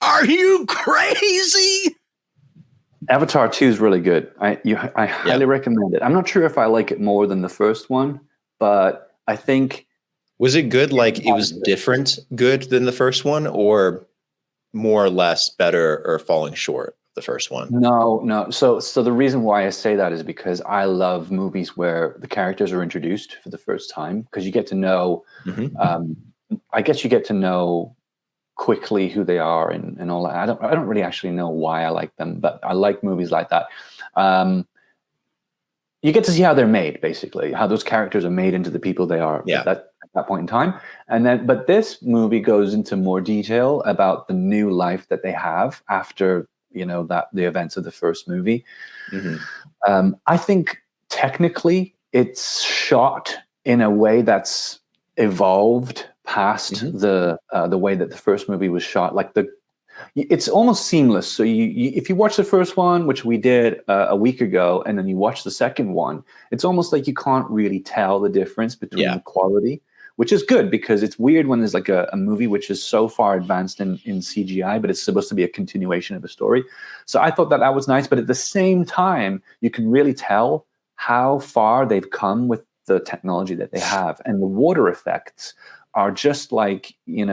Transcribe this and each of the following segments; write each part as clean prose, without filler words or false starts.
Are you crazy? Avatar 2 is really good. I highly recommend it. I'm not sure if I like it more than the first one, but I think... Was it good? Like it was different good than the first one, or more or less better or falling short of the first one? No. So the reason why I say that is because I love movies where the characters are introduced for the first time, because you get to know, I guess you get to know quickly who they are and all that. I don't really actually know why I like them, but I like movies like that. You get to see how they're made, basically, how those characters are made into the people they are at that point in time. But this movie goes into more detail about the new life that they have after, the events of the first movie. I think technically it's shot in a way that's evolved past the way that the first movie was shot. Like it's almost seamless. So if you watch the first one, which we did a week ago, and then you watch the second one, it's almost like you can't really tell the difference between the quality, which is good, because it's weird when there's like a movie which is so far advanced in CGI, but it's supposed to be a continuation of a story. So I thought that was nice, but at the same time, you can really tell how far they've come with the technology that they have, and the water effects are just like, they're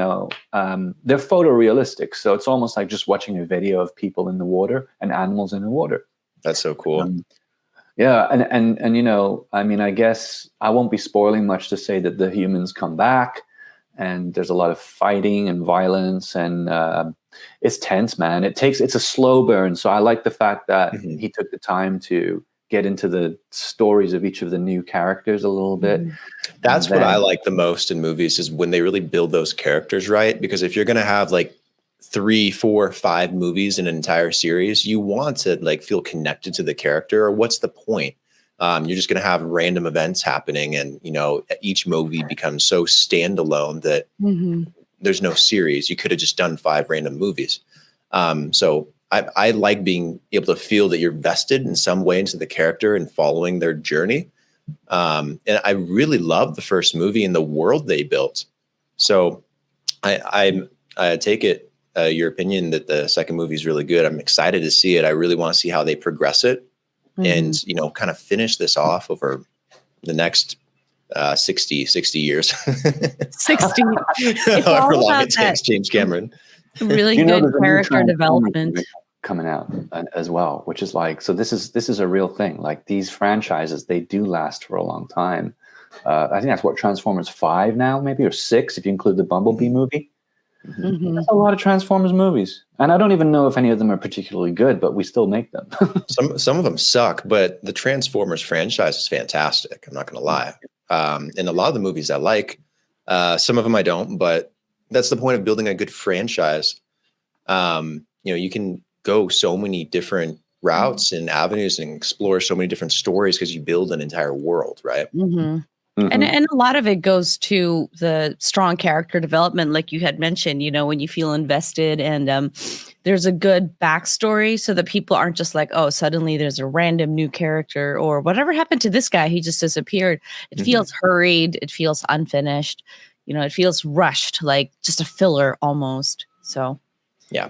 photorealistic. So it's almost like just watching a video of people in the water and animals in the water. That's so cool. And I mean, I guess I won't be spoiling much to say that the humans come back, and there's a lot of fighting and violence, and it's tense, man. It's a slow burn. So I like the fact that he took the time to get into the stories of each of the new characters a little bit. That's what I like the most in movies, is when they really build those characters right. Because if you're going to have like 3, 4, 5 movies in an entire series, you want to like feel connected to the character, or what's the point? You're just going to have random events happening, and each movie becomes so standalone that there's no series. You could have just done 5 random movies. So I like being able to feel that you're vested in some way into the character and following their journey. And I really love the first movie and the world they built. So I take it, your opinion that the second movie is really good. I'm excited to see it. I really want to see how they progress it and, kind of finish this off over the next 60 years. 60. It's However all long about it takes James Cameron. Really good character development coming out as well, which is like, so this is a real thing. Like these franchises, they do last for a long time. I think that's what, Transformers 5 now, maybe, or 6 if you include the Bumblebee movie. That's a lot of Transformers movies, and I don't even know if any of them are particularly good, but we still make them. Some of them suck, but the Transformers franchise is fantastic. I'm not going to lie. And a lot of the movies I like, some of them I don't, but that's the point of building a good franchise. You can go so many different routes and avenues and explore so many different stories because you build an entire world, right? And a lot of it goes to the strong character development, like you had mentioned, when you feel invested, and there's a good backstory so that people aren't just like, oh, suddenly there's a random new character, or whatever happened to this guy, he just disappeared. It feels hurried. It feels unfinished. It feels rushed, like just a filler almost. So, yeah.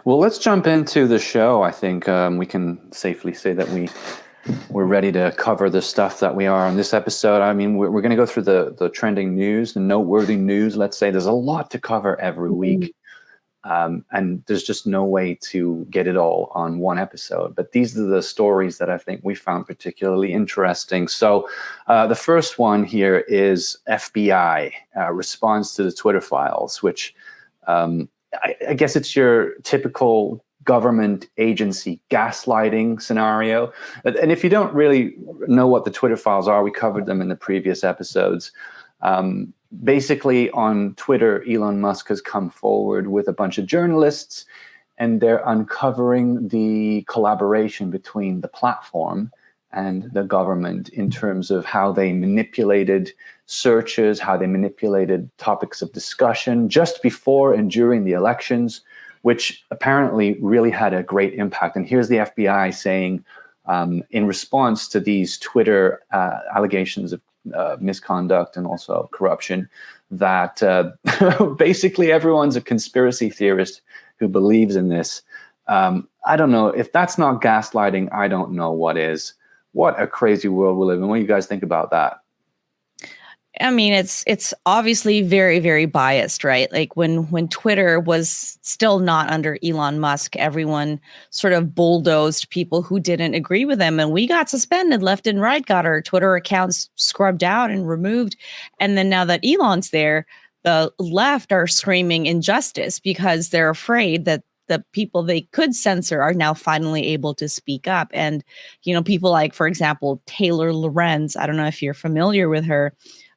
Well, let's jump into the show. I think we can safely say that we're ready to cover the stuff that we are on this episode. I mean, we're going to go through the trending news, the noteworthy news. Let's say there's a lot to cover every week. And there's just no way to get it all on one episode. But these are the stories that I think we found particularly interesting. So the first one here is FBI response to the Twitter files, which I guess it's your typical government agency gaslighting scenario. And if you don't really know what the Twitter files are, we covered them in the previous episodes. Basically, on Twitter, Elon Musk has come forward with a bunch of journalists, and they're uncovering the collaboration between the platform and the government in terms of how they manipulated searches, how they manipulated topics of discussion just before and during the elections, which apparently really had a great impact. And here's the FBI saying, in response to these Twitter allegations of misconduct and also corruption, that basically everyone's a conspiracy theorist who believes in this. I don't know if that's not gaslighting. I don't know what is. What a crazy world we live in. What do you guys think about that? I mean, it's obviously very, very biased, right? Like when Twitter was still not under Elon Musk, everyone sort of bulldozed people who didn't agree with them, and we got suspended left and right, got our Twitter accounts scrubbed out and removed. And then now that Elon's there, the left are screaming injustice because they're afraid that the people they could censor are now finally able to speak up. And, you know, people like, for example, Taylor Lorenz, I don't know if you're familiar with her,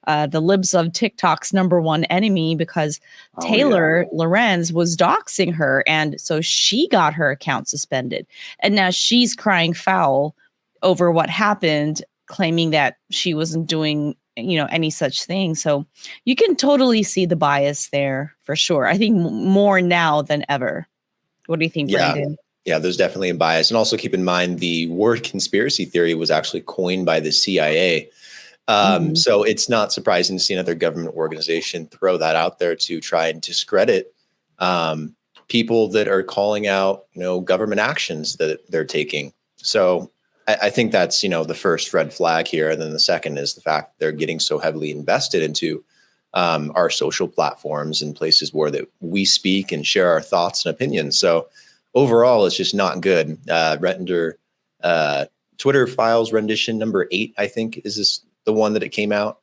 the libs of TikTok's number one enemy, because Taylor Lorenz was doxing her. And so she got her account suspended. And now she's crying foul over what happened, claiming that she wasn't doing, you know, any such thing. So you can totally see the bias there for sure. I think more now than ever. What do you think, Brandon? Yeah, there's definitely a bias. And also keep in mind the word conspiracy theory was actually coined by the CIA. So it's not surprising to see another government organization throw that out there to try and discredit people that are calling out, you know, government actions that they're taking. So I think that's, you know, the first red flag here. And then the second is the fact that they're getting so heavily invested into our social platforms and places where that we speak and share our thoughts and opinions. So overall, it's just not good. Twitter files rendition number 8, I think, is this the one that it came out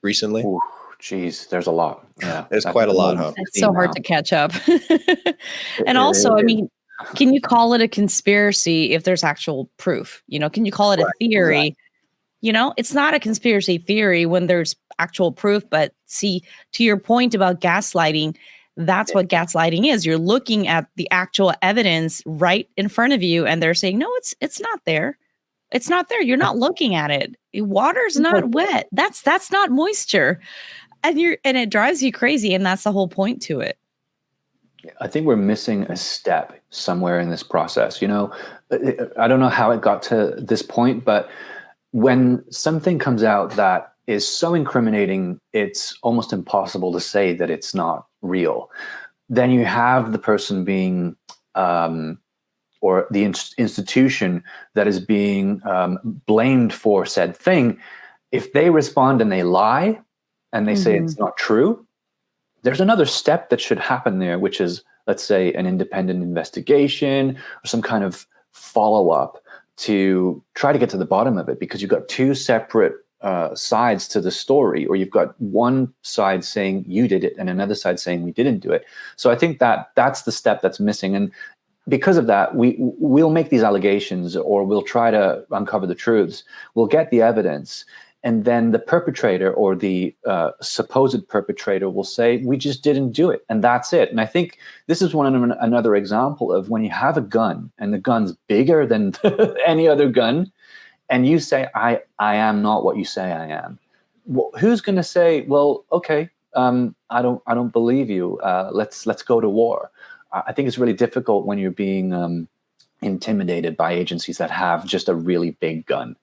recently? Ooh, geez, there's a lot. Yeah, there's quite a lot, huh? It's so hard to catch up. And also, I mean, can you call it a conspiracy if there's actual proof? You know, can you call it a theory? Right. You know, it's not a conspiracy theory when there's actual proof. But see, to your point about gaslighting, that's what gaslighting is. You're looking at the actual evidence right in front of you, and they're saying, no, it's not there. It's not there. You're not looking at it. Water's not wet. That's not moisture. And it drives you crazy. And that's the whole point to it. I think we're missing a step somewhere in this process. You know, I don't know how it got to this point, but when something comes out that is so incriminating, it's almost impossible to say that it's not real. Then you have the person being, or the institution that is being blamed for said thing. If they respond and they lie and they say it's not true, there's another step that should happen there, which is, let's say, an independent investigation or some kind of follow-up to try to get to the bottom of it, because you've got two separate sides to the story, or you've got one side saying you did it and another side saying we didn't do it. So I think that's the step that's missing. And because of that, we'll make these allegations, or we'll try to uncover the truths. We'll get the evidence, and then the perpetrator or the supposed perpetrator will say, we just didn't do it, and that's it. And I think this is another example of when you have a gun, and the gun's bigger than any other gun, and you say, I am not what you say I am. Well, who's going to say, well, okay, I don't believe you. Let's go to war. I think it's really difficult when you're being intimidated by agencies that have just a really big gun.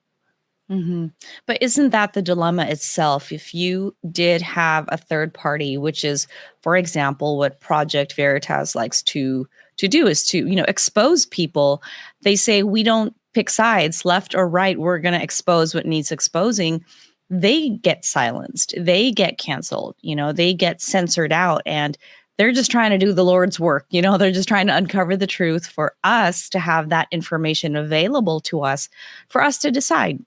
Mm-hmm. But isn't that the dilemma itself? If you did have a third party, which is, for example, what Project Veritas likes to do, is to, you know, expose people. They say, we don't pick sides, left or right. We're going to expose what needs exposing. They get silenced. They get canceled. You know, they get censored out, and they're just trying to do the Lord's work. You know, they're just trying to uncover the truth for us to have that information available to us, for us to decide.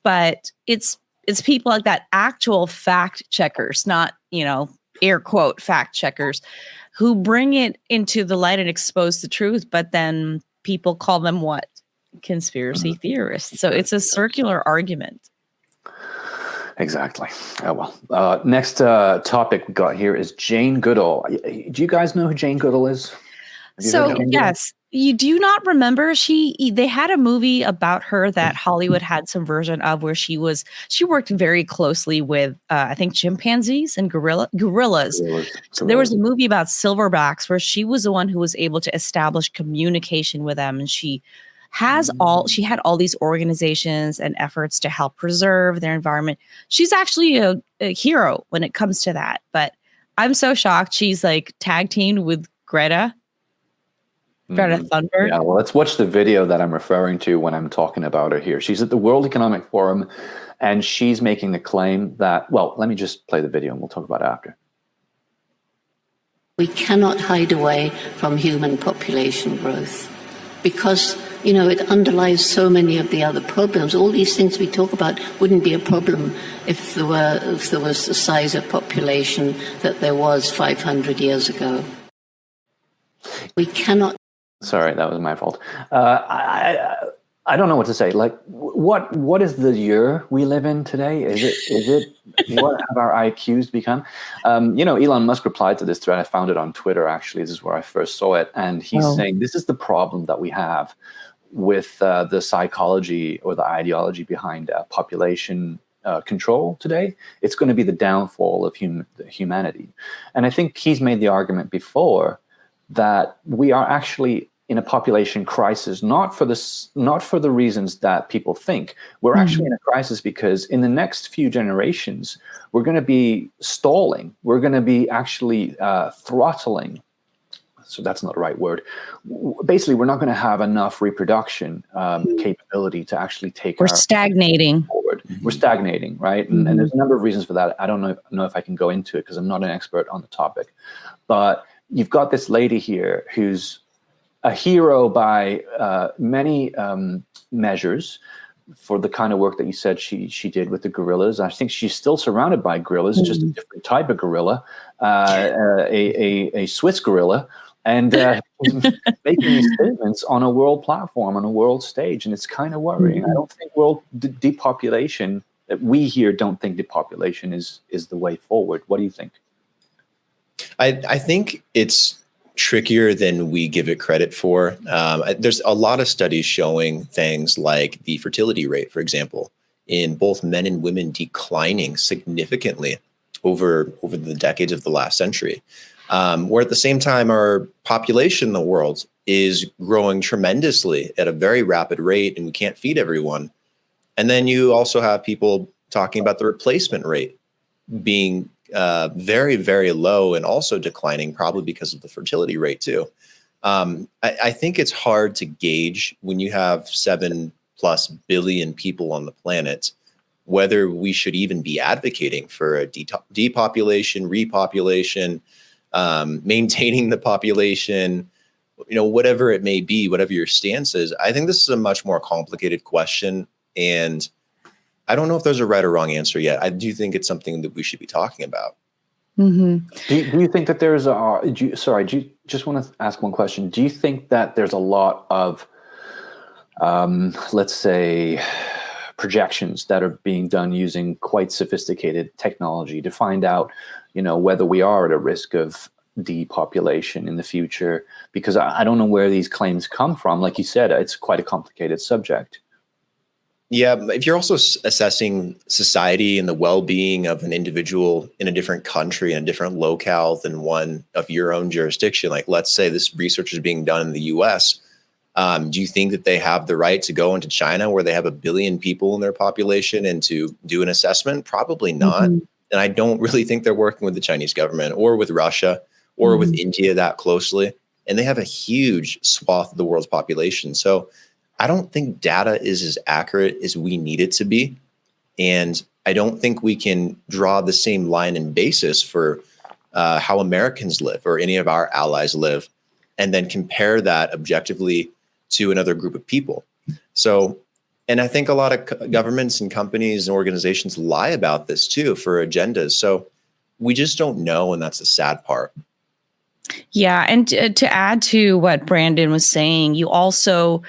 But it's people like that, actual fact checkers, not, you know, air quote fact checkers, who bring it into the light and expose the truth. But then people call them what? Conspiracy theorists. So it's a circular argument. Exactly. Oh, well. Next topic we got here is Jane Goodall. Do you guys know who Jane Goodall is? So, yes. You do not remember? They had a movie about her that Hollywood had some version of, where she worked very closely with, I think, chimpanzees and gorillas. So there was a movie about silverbacks where she was the one who was able to establish communication with them, and she she had all these organizations and efforts to help preserve their environment. She's actually a hero when it comes to that. But I'm so shocked she's like tag teamed with Greta Thunberg. Yeah, well, let's watch the video that I'm referring to when I'm talking about her here. She's at the World Economic Forum, and she's making the claim that, well, let me just play the video and we'll talk about it after. We cannot hide away from human population growth because, it underlies so many of the other problems. All these things we talk about wouldn't be a problem if there was the size of population that there was 500 years ago. We cannot. Sorry, that was my fault. I don't know what to say. Like, what is the year we live in today? Is it what have our IQs become? Elon Musk replied to this thread. I found it on Twitter, actually. This is where I first saw it. And he's saying, this is the problem that we have with the psychology or the ideology behind population control today. It's going to be the downfall of humanity. And I think he's made the argument before that we are actually in a population crisis, not for the reasons that people think. We're actually in a crisis because in the next few generations, we're going to be stalling. We're going to be actually throttling. So that's not the right word. Basically, we're not going to have enough reproduction capability to actually take. We're stagnating. Forward. We're stagnating, right? And there's a number of reasons for that. I don't know if I can go into it because I'm not an expert on the topic. But you've got this lady here who's a hero by many measures for the kind of work that you said she did with the gorillas. I think she's still surrounded by gorillas, just a different type of gorilla, a Swiss gorilla, and making these statements on a world platform, on a world stage, and it's kind of worrying. I don't think world depopulation, we here don't think depopulation is the way forward. What do you think? I think it's trickier than we give it credit for. There's a lot of studies showing things like the fertility rate, for example, in both men and women declining significantly over the decades of the last century. Where at the same time, our population in the world is growing tremendously at a very rapid rate, and we can't feed everyone. And then you also have people talking about the replacement rate being very, very low and also declining, probably because of the fertility rate too. I think it's hard to gauge when you have 7+ billion people on the planet, whether we should even be advocating for a depopulation, repopulation, maintaining the population, whatever it may be, whatever your stance is. I think this is a much more complicated question, and I don't know if there's a right or wrong answer yet. I do think it's something that we should be talking about. Do you think that there's just want to ask one question. Do you think that there's a lot of, let's say, projections that are being done using quite sophisticated technology to find out, whether we are at a risk of depopulation in the future? Because I don't know where these claims come from. Like you said, it's quite a complicated subject. Yeah, if you're also assessing society and the well-being of an individual in a different country, in a different locale than one of your own jurisdiction, like let's say this research is being done in the US, do you think that they have the right to go into China where they have 1 billion people in their population and to do an assessment? Probably not. And I don't really think they're working with the Chinese government or with Russia or with India that closely. And they have a huge swath of the world's population. So I don't think data is as accurate as we need it to be. And I don't think we can draw the same line and basis for how Americans live or any of our allies live, and then compare that objectively to another group of people. So, and I think a lot of governments and companies and organizations lie about this too for agendas. So we just don't know. And that's the sad part. Yeah. And to add to what Brandon was saying, you also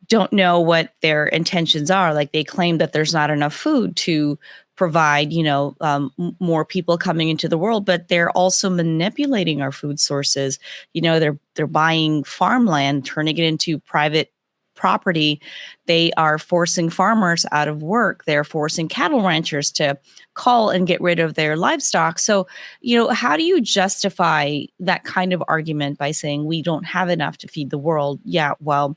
don't know what their intentions are. Like they claim that there's not enough food to provide, more people coming into the world, but they're also manipulating our food sources. They're buying farmland, turning it into private property. They are forcing farmers out of work. They're forcing cattle ranchers to cull and get rid of their livestock. So, how do you justify that kind of argument by saying we don't have enough to feed the world? Yeah, well,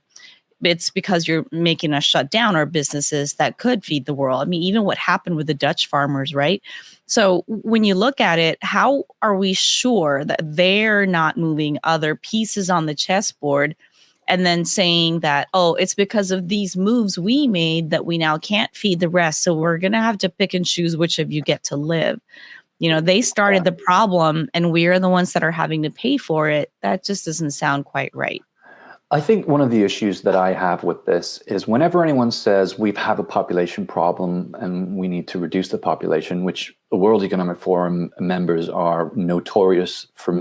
it's because you're making us shut down our businesses that could feed the world. I mean, even what happened with the Dutch farmers, right? So when you look at it, how are we sure that they're not moving other pieces on the chessboard and then saying that, oh, it's because of these moves we made that we now can't feed the rest. So we're going to have to pick and choose which of you get to live. You know, they started the problem and we're the ones that are having to pay for it. That just doesn't sound quite right. I think one of the issues that I have with this is whenever anyone says we have a population problem and we need to reduce the population, which the World Economic Forum members are notorious for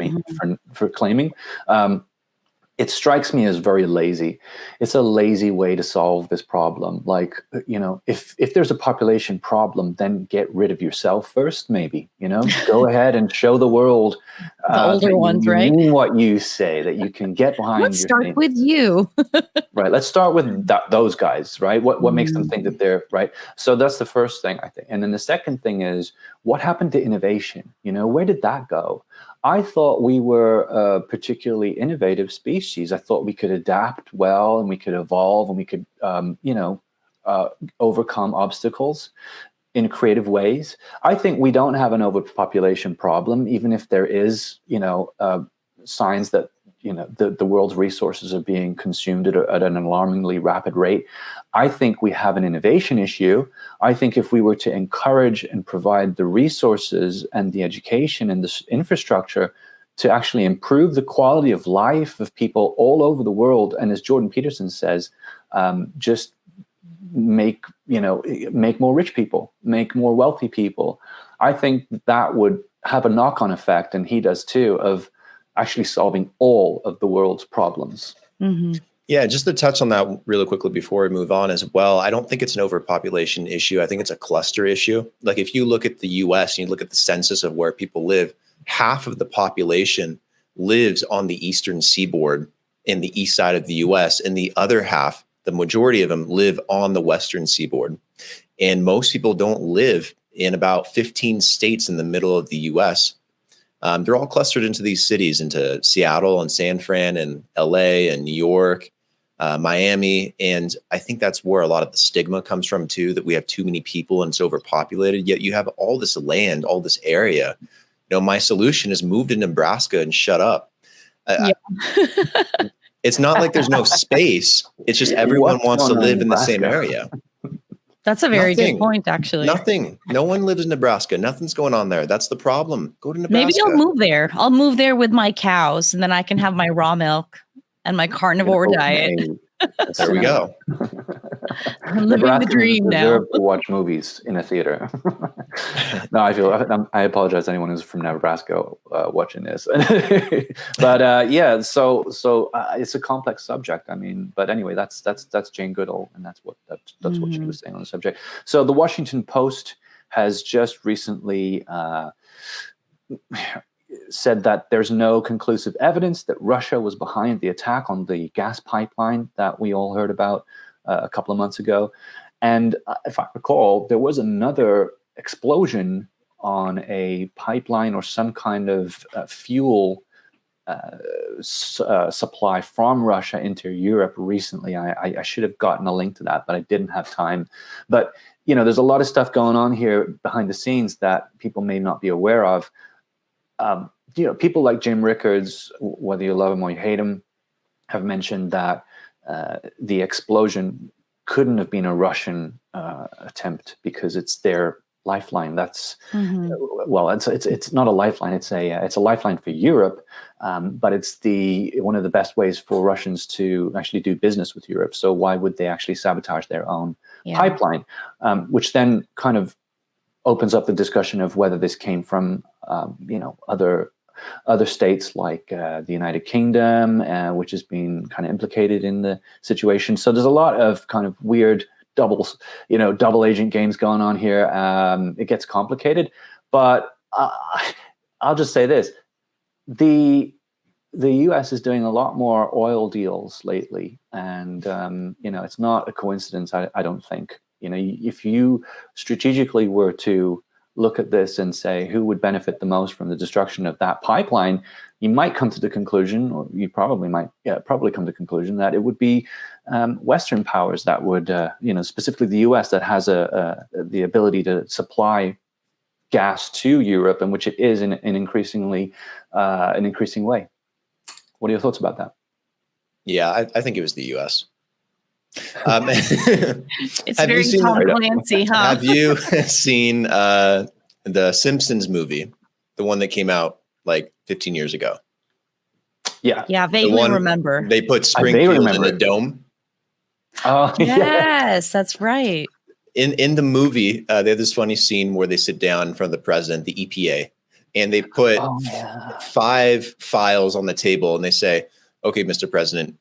for claiming, it strikes me as very lazy. It's a lazy way to solve this problem. Like, you know, if there's a population problem, then get rid of yourself first, maybe, you know, go ahead and show the world the older ones, you right? mean what you say, that you can get behind. Let's start with you. Right. Let's start with those guys, right? What makes them think that they're right? So that's the first thing, I think. And then the second thing is, what happened to innovation? You know, where did that go? I thought we were a particularly innovative species. I thought we could adapt well and we could evolve and we could, overcome obstacles in creative ways. I think we don't have an overpopulation problem, even if there is, signs that, the world's resources are being consumed at an alarmingly rapid rate. I think we have an innovation issue. I think if we were to encourage and provide the resources and the education and the infrastructure to actually improve the quality of life of people all over the world, and as Jordan Peterson says, just make more rich people, make more wealthy people, I think that would have a knock-on effect, and he does too, of actually solving all of the world's problems. Mm-hmm. Yeah, just to touch on that really quickly before we move on as well, I don't think it's an overpopulation issue. I think it's a cluster issue. Like if you look at the US and you look at the census of where people live, half of the population lives on the eastern seaboard in the east side of the US, and the other half, the majority of them, live on the western seaboard. And most people don't live in about 15 states in the middle of the US. They're all clustered into these cities, into Seattle and San Fran and LA and New York, Miami. And I think that's where a lot of the stigma comes from too, that we have too many people and it's overpopulated, yet you have all this land, all this area. My solution is move to Nebraska and shut up. It's not like there's no space. It's just everyone wants to live in the same area. That's a very good point, actually. Nothing. No one lives in Nebraska. Nothing's going on there. That's the problem. Go to Nebraska. Maybe I'll move there. I'll move there with my cows, and then I can have my raw milk and my carnivore diet. There we go. I'm living the dream now. To watch movies in a theater. No, I apologize to anyone who's from Nebraska watching this. But so it's a complex subject. I mean, but anyway, that's Jane Goodall, and that's what she was saying on the subject. So the Washington Post has just recently said that there's no conclusive evidence that Russia was behind the attack on the gas pipeline that we all heard about a couple of months ago. And if I recall, there was another explosion on a pipeline or some kind of fuel supply from Russia into Europe recently. I should have gotten a link to that, but I didn't have time. But, there's a lot of stuff going on here behind the scenes that people may not be aware of. People like Jim Rickards, whether you love him or you hate him, have mentioned that the explosion couldn't have been a Russian attempt because it's their lifeline. That's well, it's not a lifeline. It's a lifeline for Europe, but it's one of the best ways for Russians to actually do business with Europe. So why would they actually sabotage their own pipeline? Which then kind of opens up the discussion of whether this came from other states like the United Kingdom, which has been kind of implicated in the situation. So there's a lot of kind of weird double agent games going on here. It gets complicated, but I'll just say this: the U.S. is doing a lot more oil deals lately, and it's not a coincidence. I don't think. If you strategically were to look at this and say who would benefit the most from the destruction of that pipeline, you might come to the conclusion, or you probably might probably come to the conclusion that it would be Western powers that would, specifically the U.S. that has the ability to supply gas to Europe, and which it is in an increasing way. What are your thoughts about that? Yeah, I think it was the U.S. It's very Tom Clancy, huh? Have you seen the Simpsons movie, the one that came out like 15 years ago? Yeah, vaguely remember. They put Springfield in a dome. Oh, yes, that's right. In the movie, they have this funny scene where they sit down in front of the president, the EPA, and they put 5 files on the table, and they say, "Okay, Mr. President,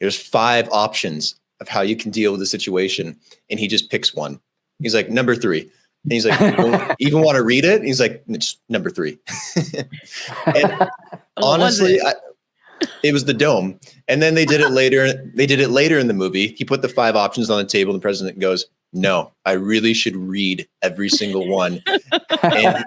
here's 5 options of how you can deal with the situation." And he just picks one. He's like, "Number 3." And he's like, "You don't even want to read it?" And he's like, "It's number 3." And honestly, it was the dome. And then they did it later. They did it later in the movie. He put the 5 options on the table, and the president goes, "No, I really should read every single one." And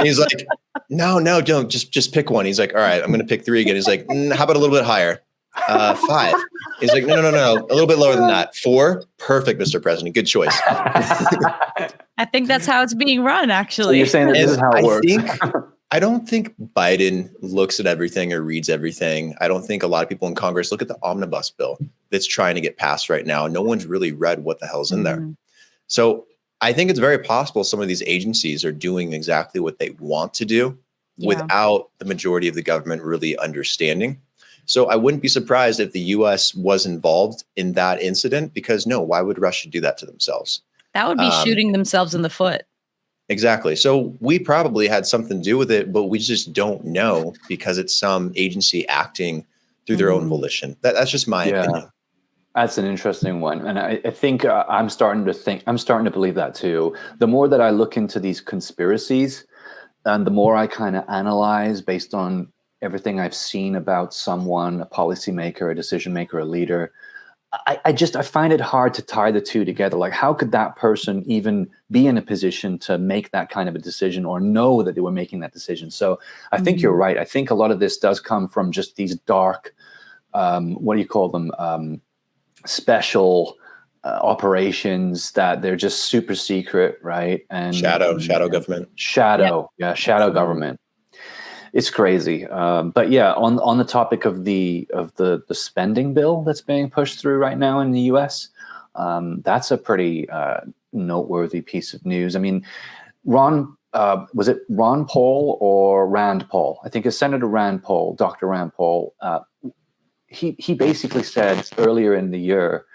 he's like, no, don't just pick one. He's like, "All right, I'm going to pick 3 again." He's like, "How about a little bit higher? 5. He's like, no, a little bit lower than that. 4, perfect, Mr. President, good choice. I think that's how it's being run, actually. So you're saying that this is how it works. I don't think Biden looks at everything or reads everything. I don't think a lot of people in Congress look at the omnibus bill that's trying to get passed right now. No one's really read what the hell's in there. So I think it's very possible some of these agencies are doing exactly what they want to do without the majority of the government really understanding. So I wouldn't be surprised if the U.S. was involved in that incident, because why would Russia do that to themselves? That would be shooting themselves in the foot. Exactly. So we probably had something to do with it, but we just don't know because it's some agency acting through their own volition. That's just my opinion. That's an interesting one. And I think I'm starting to believe that too. The more that I look into these conspiracies and the more I kind of analyze based on everything I've seen about someone, a policymaker, a decision maker, a leader, I find it hard to tie the two together. Like, how could that person even be in a position to make that kind of a decision or know that they were making that decision? So I think you're right. I think a lot of this does come from just these dark, what do you call them? Special operations that they're just super secret, right? And shadow government. Shadow government. It's crazy, but yeah. On the topic of the spending bill that's being pushed through right now in the U.S., that's a pretty noteworthy piece of news. I mean, was it Ron Paul or Rand Paul? I think it's Senator Rand Paul, Dr. Rand Paul. He basically said earlier in the year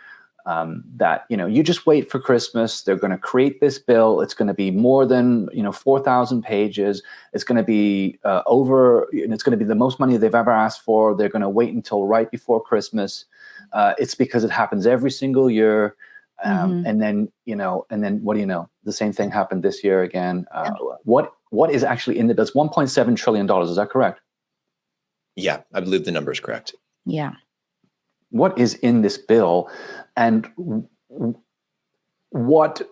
that, you just wait for Christmas. They're going to create this bill. It's going to be more than 4,000 pages. It's going to be it's going to be the most money they've ever asked for. They're going to wait until right before Christmas. It's because it happens every single year. And then what do you know? The same thing happened this year again. What is actually in the bill? It's $1.7 trillion. Is that correct? Yeah, I believe the number is correct. Yeah. What is in this bill, and what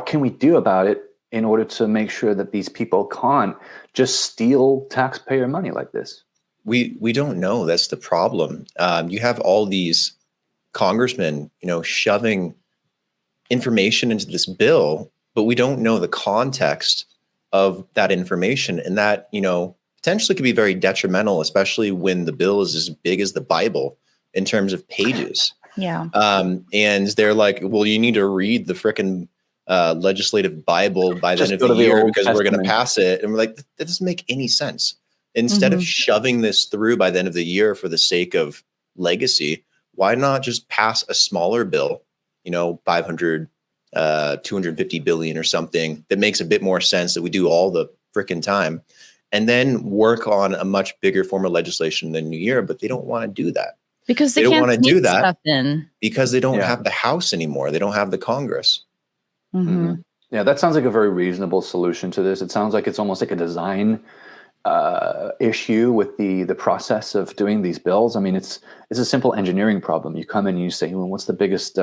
can we do about it in order to make sure that these people can't just steal taxpayer money like this? We don't know. That's the problem. You have all these congressmen, shoving information into this bill, but we don't know the context of that information, and that potentially could be very detrimental, especially when the bill is as big as the Bible in terms of pages. Yeah. And they're like, well, you need to read the frickin' legislative Bible by the end of the year because we're going to pass it. And we're like, that doesn't make any sense. Instead of shoving this through by the end of the year for the sake of legacy, why not just pass a smaller bill, 500, 250 billion or something that makes a bit more sense, that we do all the frickin' time, and then work on a much bigger form of legislation in the new year. But they don't want to do that. Because they don't can't want to do that stuff in. because they don't have the House anymore. They don't have the Congress. Yeah, that sounds like a very reasonable solution to this. It sounds like it's almost like a design issue with the process of doing these bills. I mean, it's a simple engineering problem. You come in and you say, well, what's the biggest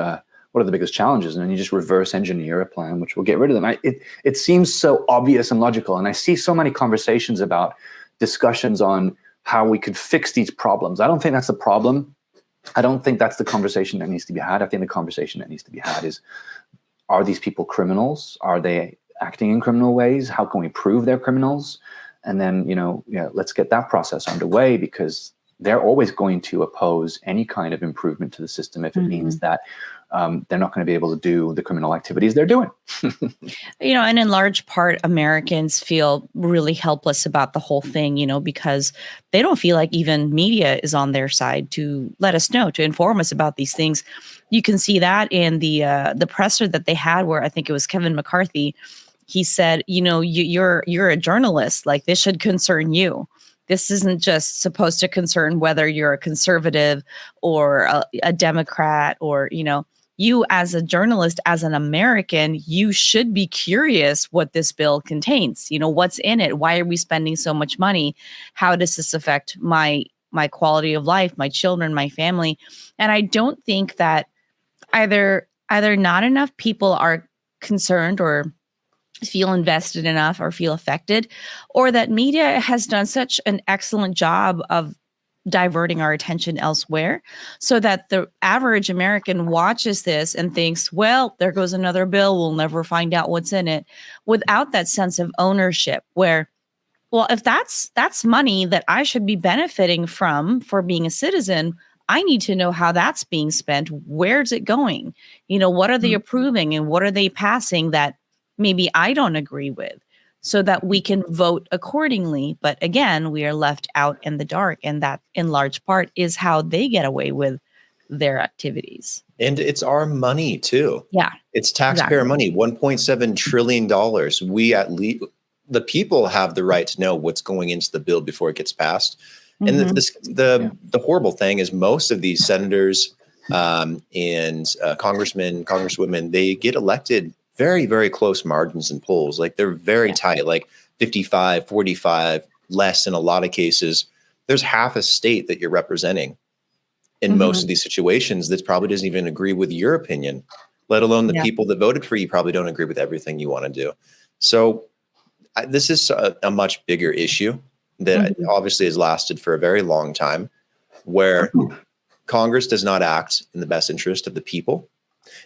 what are the biggest challenges? And then you just reverse engineer a plan, which will get rid of them. It seems so obvious and logical. And I see so many conversations about discussions on how we could fix these problems. I don't think that's the problem. I don't think that's the conversation that needs to be had. I think the conversation that needs to be had is, are these people criminals? Are they acting in criminal ways? How can we prove they're criminals? And then, let's get that process underway, because they're always going to oppose any kind of improvement to the system if it means that they're not going to be able to do the criminal activities they're doing. And in large part, Americans feel really helpless about the whole thing, because they don't feel like even media is on their side to let us know, to inform us about these things. You can see that in the presser that they had, where I think it was Kevin McCarthy. He said, you're a journalist, like this should concern you. This isn't just supposed to concern whether you're a conservative or a Democrat, or, you as a journalist, as an American, you should be curious what this bill contains. What's in it? Why are we spending so much money? How does this affect my quality of life, my children, my family? And I don't think that either not enough people are concerned or feel invested enough or feel affected, or that media has done such an excellent job of diverting our attention elsewhere, so that the average American watches this and thinks, well, there goes another bill, we'll never find out what's in it, without that sense of ownership where, well, if that's money that I should be benefiting from for being a citizen, I need to know how that's being spent. Where's it going? What are they approving and what are they passing that maybe I don't agree with, so that we can vote accordingly. But again, we are left out in the dark, and that in large part is how they get away with their activities. And it's our money too. Yeah. It's taxpayer money, $1.7 trillion. We the people have the right to know what's going into the bill before it gets passed. And the horrible thing is, most of these senators and congressmen, congresswomen, they get elected very, very close margins in polls. Like they're very tight, like 55, 45, less in a lot of cases. There's half a state that you're representing in most of these situations that probably doesn't even agree with your opinion, let alone the people that voted for you probably don't agree with everything you want to do. So this is a much bigger issue that obviously has lasted for a very long time, where Congress does not act in the best interest of the people.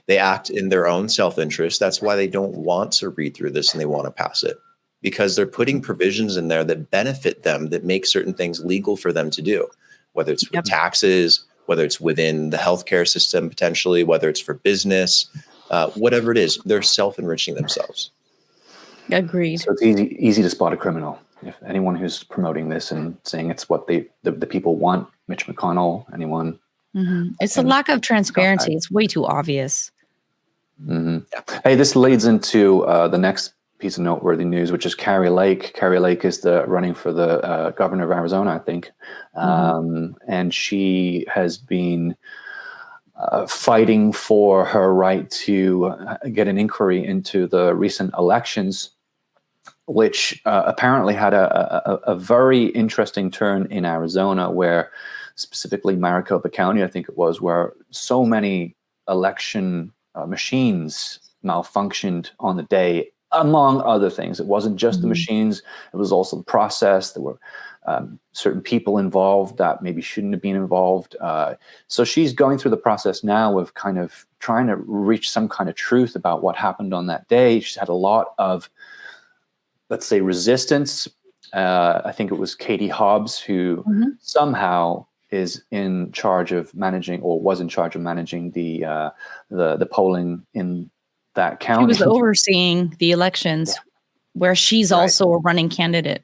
They act in their own self-interest. That's why they don't want to read through this and they want to pass it, because they're putting provisions in there that benefit them, that make certain things legal for them to do, whether it's with taxes, whether it's within the healthcare system, potentially, whether it's for business, whatever it is, they're self-enriching themselves. Agreed. So it's easy to spot a criminal. If anyone who's promoting this and saying it's what the people want, Mitch McConnell, anyone. It's a lack of transparency. It's way too obvious. Hey, this leads into the next piece of noteworthy news, which is Kari Lake. Kari Lake is running for the governor of Arizona, I think. And she has been fighting for her right to get an inquiry into the recent elections, which apparently had a very interesting turn in Arizona, where specifically Maricopa County, I think it was, where so many election machines malfunctioned on the day, among other things. It wasn't just the machines, it was also the process. There were certain people involved that maybe shouldn't have been involved. So she's going through the process now of kind of trying to reach some kind of truth about what happened on that day. She's had a lot of, let's say, resistance. I think it was Katie Hobbs who somehow is in charge of managing, or was in charge of managing the polling in that county. She was overseeing the elections, where she's also a running candidate.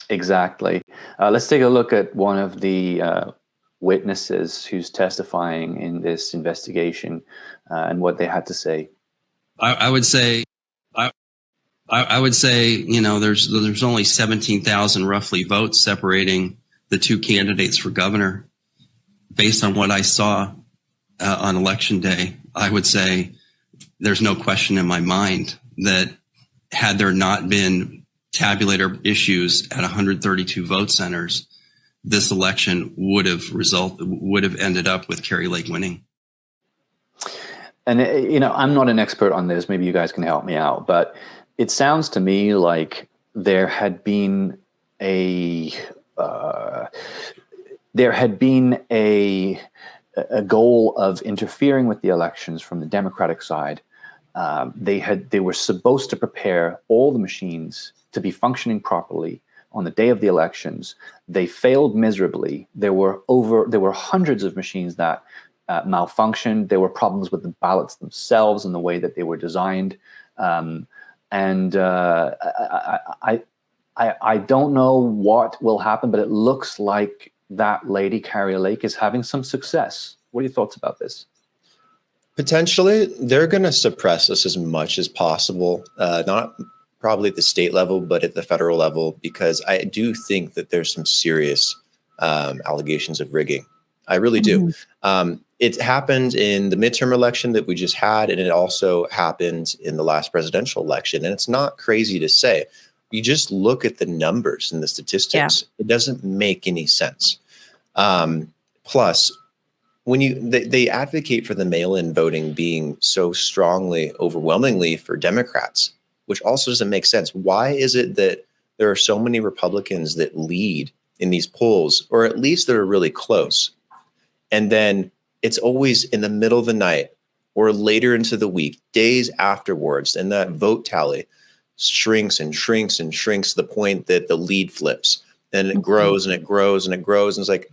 Exactly. Let's take a look at one of the witnesses who's testifying in this investigation and what they had to say. I would say, there's only 17,000 roughly votes separating the two candidates for governor. Based on what I saw on election day, I would say there's no question in my mind that had there not been tabulator issues at 132 vote centers, this election would have ended up with Kari Lake winning. And I'm not an expert on this. Maybe you guys can help me out, but it sounds to me like there had been a goal of interfering with the elections from the Democratic side. They were supposed to prepare all the machines to be functioning properly on the day of the elections. They failed miserably. There were hundreds of machines that malfunctioned. There were problems with the ballots themselves and the way that they were designed. I don't know what will happen, but it looks like that lady, Carrie Lake, is having some success. What are your thoughts about this? Potentially, they're going to suppress this as much as possible, not probably at the state level, but at the federal level, because I do think that there's some serious allegations of rigging. I really do. It happened in the midterm election that we just had, and it also happened in the last presidential election. And it's not crazy to say. You just look at the numbers and the statistics. Yeah. It doesn't make any sense. Plus, when they advocate for the mail-in voting being so strongly, overwhelmingly for Democrats, which also doesn't make sense. Why is it that there are so many Republicans that lead in these polls, or at least that are really close? And then it's always in the middle of the night or later into the week, days afterwards, and that vote tally shrinks and shrinks and shrinks to the point that the lead flips. Then it grows and it grows and it grows. And it's like,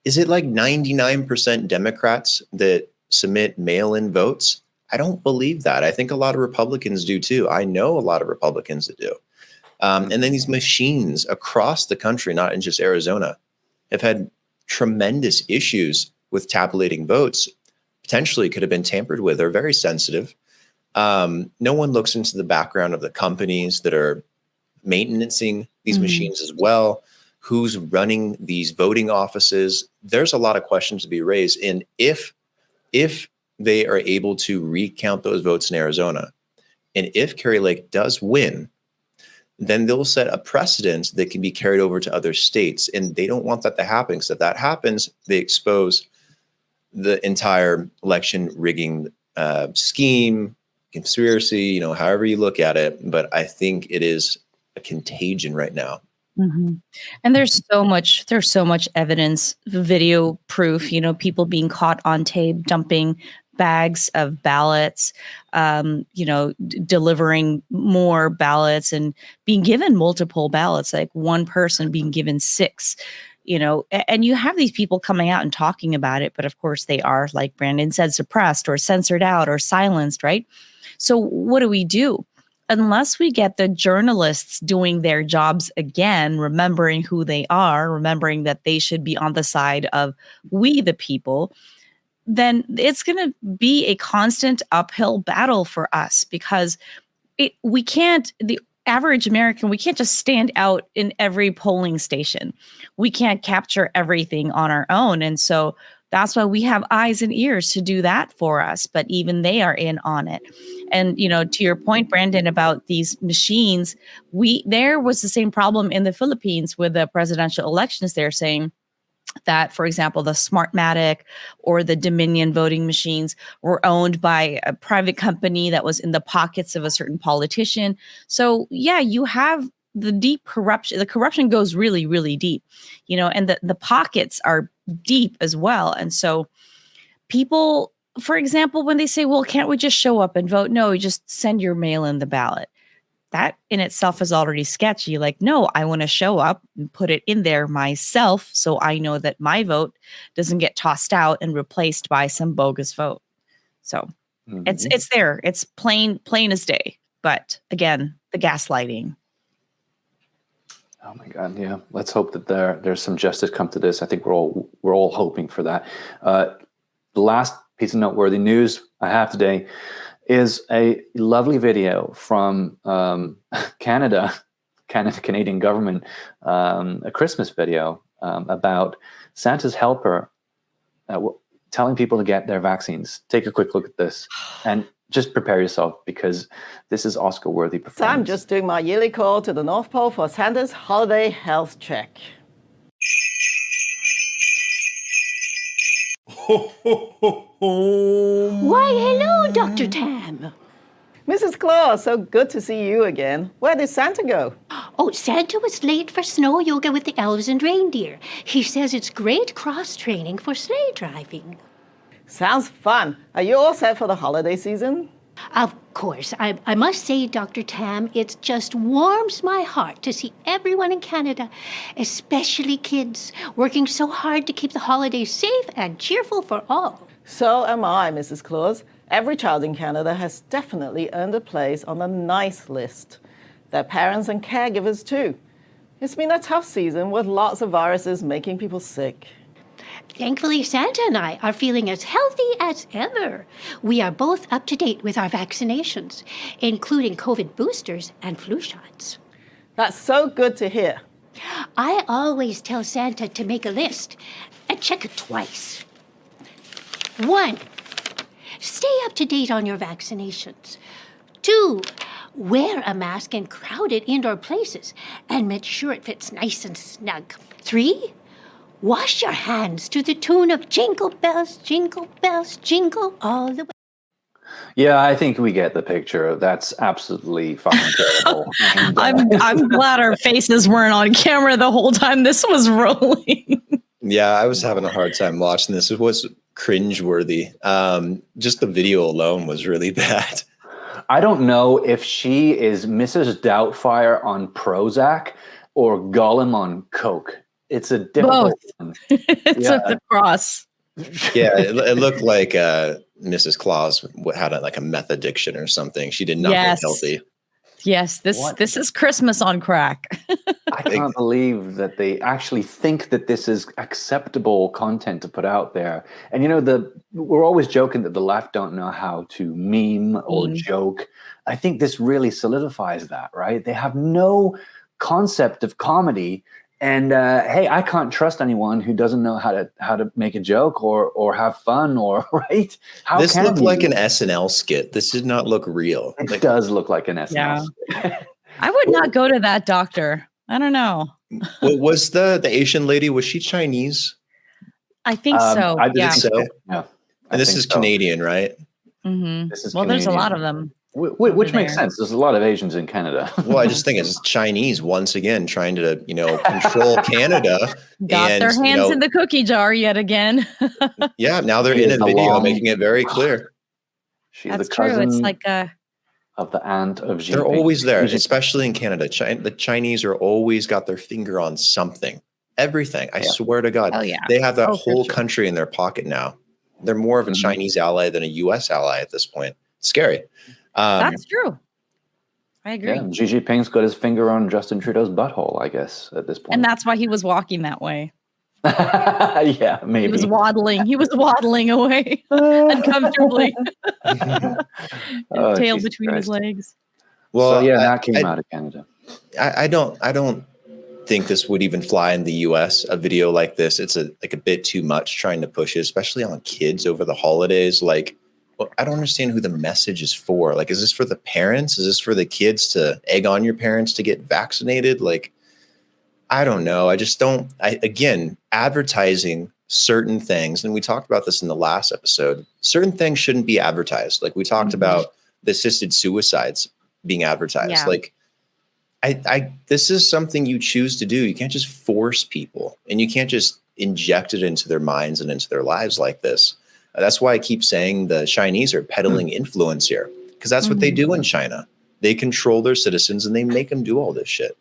is it like 99% Democrats that submit mail-in votes? I don't believe that. I think a lot of Republicans do too. I know a lot of Republicans that do. And then these machines across the country, not in just Arizona, have had tremendous issues with tabulating votes. Potentially could have been tampered with. They're very sensitive. No one looks into the background of the companies that are maintaining these machines as well. Who's running these voting offices? There's a lot of questions to be raised. And if they are able to recount those votes in Arizona, and if Carrie Lake does win, then they'll set a precedent that can be carried over to other states. And they don't want that to happen, because if that happens, they expose the entire election rigging scheme, conspiracy, however you look at it. But I think it is a contagion right now. And there's so much evidence, video proof, people being caught on tape, dumping bags of ballots, delivering more ballots and being given multiple ballots, like one person being given 6, and you have these people coming out and talking about it. But of course they are, like Brandon said, suppressed or censored out or silenced, right? So what do we do? Unless we get the journalists doing their jobs again, remembering who they are, remembering that they should be on the side of we the people, then it's going to be a constant uphill battle for us, because we can't, the average American, we can't just stand out in every polling station. We can't capture everything on our own. And so that's why we have eyes and ears to do that for us, but even they are in on it. And, to your point, Brandon, about these machines, there was the same problem in the Philippines with the presidential elections. They're saying that, for example, the Smartmatic or the Dominion voting machines were owned by a private company that was in the pockets of a certain politician. So, yeah, you have the deep corruption. The corruption goes really, really deep, and the pockets are deep as well. And so people, for example, when they say, well, can't we just show up and vote? No, you just send your mail in the ballot. That in itself is already sketchy. Like, no, I want to show up and put it in there myself, so I know that my vote doesn't get tossed out and replaced by some bogus vote. So it's there. It's plain as day. But again, the gaslighting. Oh my God! Yeah, let's hope that there's some justice come to this. I think we're all hoping for that. The last piece of noteworthy news I have today is a lovely video from Canadian government, a Christmas video about Santa's helper telling people to get their vaccines. Take a quick look at this and just prepare yourself, because this is Oscar-worthy performance. So I'm just doing my yearly call to the North Pole for Santa's holiday health check. Why, hello, Dr. Tam. Mrs. Claus, so good to see you again. Where did Santa go? Oh, Santa was late for snow yoga with the elves and reindeer. He says it's great cross-training for sleigh driving. Sounds fun. Are you all set for the holiday season? Of course. I must say, Dr. Tam, it just warms my heart to see everyone in Canada, especially kids, working so hard to keep the holidays safe and cheerful for all. So am I, Mrs. Claus. Every child in Canada has definitely earned a place on the nice list. Their parents and caregivers, too. It's been a tough season with lots of viruses making people sick. Thankfully, Santa and I are feeling as healthy as ever. We are both up to date with our vaccinations, including COVID boosters and flu shots. That's so good to hear. I always tell Santa to make a list and check it twice. 1, stay up to date on your vaccinations. 2, wear a mask in crowded indoor places and make sure it fits nice and snug. 3, wash your hands to the tune of jingle bells, jingle all the way. Yeah, I think we get the picture. That's absolutely fucking terrible. And, I'm glad our faces weren't on camera the whole time this was rolling. Yeah, I was having a hard time watching this. It was cringeworthy. Just the video alone was really bad. I don't know if she is Mrs. Doubtfire on Prozac or Gollum on Coke. It's a difficult one. It's a cross. Yeah, it looked like Mrs. Claus had a meth addiction or something. She did not look healthy. Yes, this is Christmas on crack. I can't believe that they actually think that this is acceptable content to put out there. And we're always joking that the left don't know how to meme or joke. I think this really solidifies that, right? They have no concept of comedy. And hey, I can't trust anyone who doesn't know how to make a joke or have fun or right. This looked like an SNL skit. This did not look real. It does look like an SNL skit. I would not go to that doctor. I don't know. Was the Asian lady, was she Chinese? I think so. I think so. Yeah. And this is Canadian, right? Mm-hmm. This is Canadian. There's a lot of them. Which makes sense. There's a lot of Asians in Canada. Well, I just think it's Chinese once again trying to, control Canada. Got their hands in the cookie jar yet again. Yeah, now they're in a video making it very clear. She's That's the cousin true. It's like of the aunt of Xi They're Jinping. always there, especially in Canada. The Chinese are always got their finger on something. Everything. I swear to God. Oh, yeah. They have that whole country in their pocket now. They're more of a Chinese ally than a U.S. ally at this point. It's scary. That's true. I agree. Yeah, Xi Jinping's got his finger on Justin Trudeau's butthole, I guess, at this point. And that's why he was walking that way. Yeah, maybe. He was waddling. He was waddling away uncomfortably. Tail between his legs. Well, so, that came out of Canada. I don't think this would even fly in the U.S. A video like this, it's a bit too much trying to push it, especially on kids over the holidays. I don't understand who the message is for. Is this for the parents? Is this for the kids to egg on your parents to get vaccinated? I don't know. I just don't. Again, advertising certain things, and we talked about this in the last episode, certain things shouldn't be advertised. We talked about the assisted suicides being advertised. Yeah. This is something you choose to do. You can't just force people, and you can't just inject it into their minds and into their lives like this. That's why I keep saying the Chinese are peddling influence here, because that's what they do in China. They control their citizens and they make them do all this shit.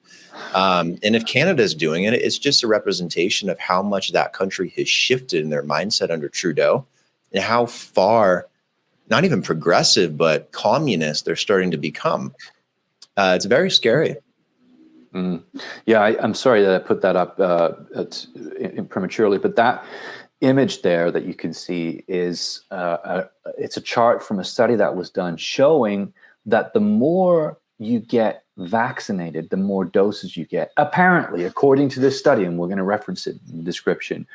And if Canada is doing it, it's just a representation of how much that country has shifted in their mindset under Trudeau and how far, not even progressive, but communist they're starting to become. It's very scary. Yeah, I'm sorry that I put that up prematurely, but that image there that you can see is it's a chart from a study that was done showing that the more you get vaccinated, the more doses you get. Apparently, according to this study, and we're going to reference it in the description,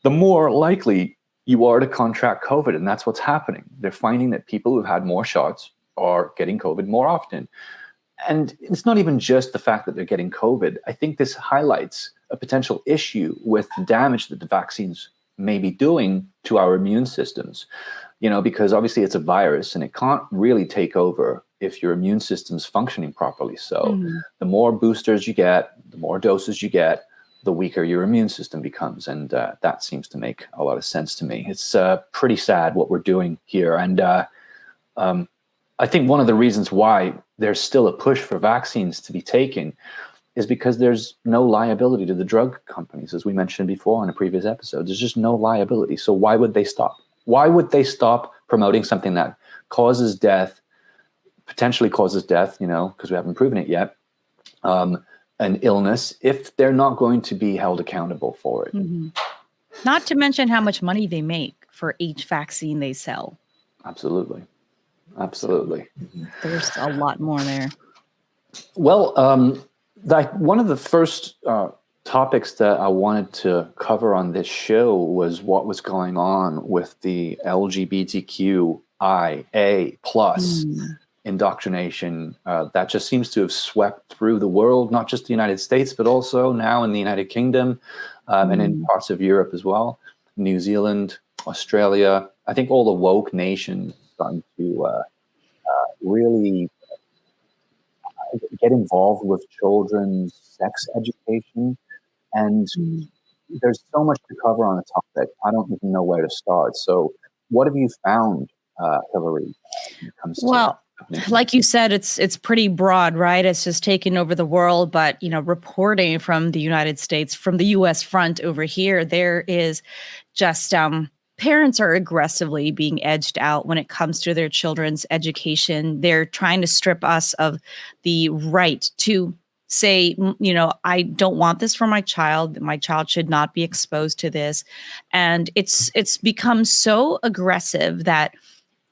the more likely you are to contract COVID, and that's what's happening. They're finding that people who've had more shots are getting COVID more often. And it's not even just the fact that they're getting COVID. I think this highlights a potential issue with the damage that the vaccines may be doing to our immune systems, because obviously it's a virus and it can't really take over if your immune system's functioning properly. So the more boosters you get, the more doses you get, the weaker your immune system becomes. And that seems to make a lot of sense to me. It's pretty sad what we're doing here. And I think one of the reasons why there's still a push for vaccines to be taken is because there's no liability to the drug companies, as we mentioned before on a previous episode. There's just no liability. So why would they stop? Why would they stop promoting something that causes death, potentially causes death, because we haven't proven it yet, an illness, if they're not going to be held accountable for it? Not to mention how much money they make for each vaccine they sell. Absolutely. There's a lot more there. Well, one of the first topics that I wanted to cover on this show was what was going on with the LGBTQIA plus indoctrination that just seems to have swept through the world, not just the United States, but also now in the United Kingdom and in parts of Europe as well, New Zealand, Australia. I think all the woke nations starting to really get involved with children's sex education. And there's so much to cover on the topic. I don't even know where to start. So what have you found, Hillary, when it comes to like you said, it's pretty broad, right? It's just taken over the world. But, reporting from the United States, from the U.S. front over here, there is just parents are aggressively being edged out when it comes to their children's education. They're trying to strip us of the right to say, I don't want this for my child. My child should not be exposed to this. And it's become so aggressive that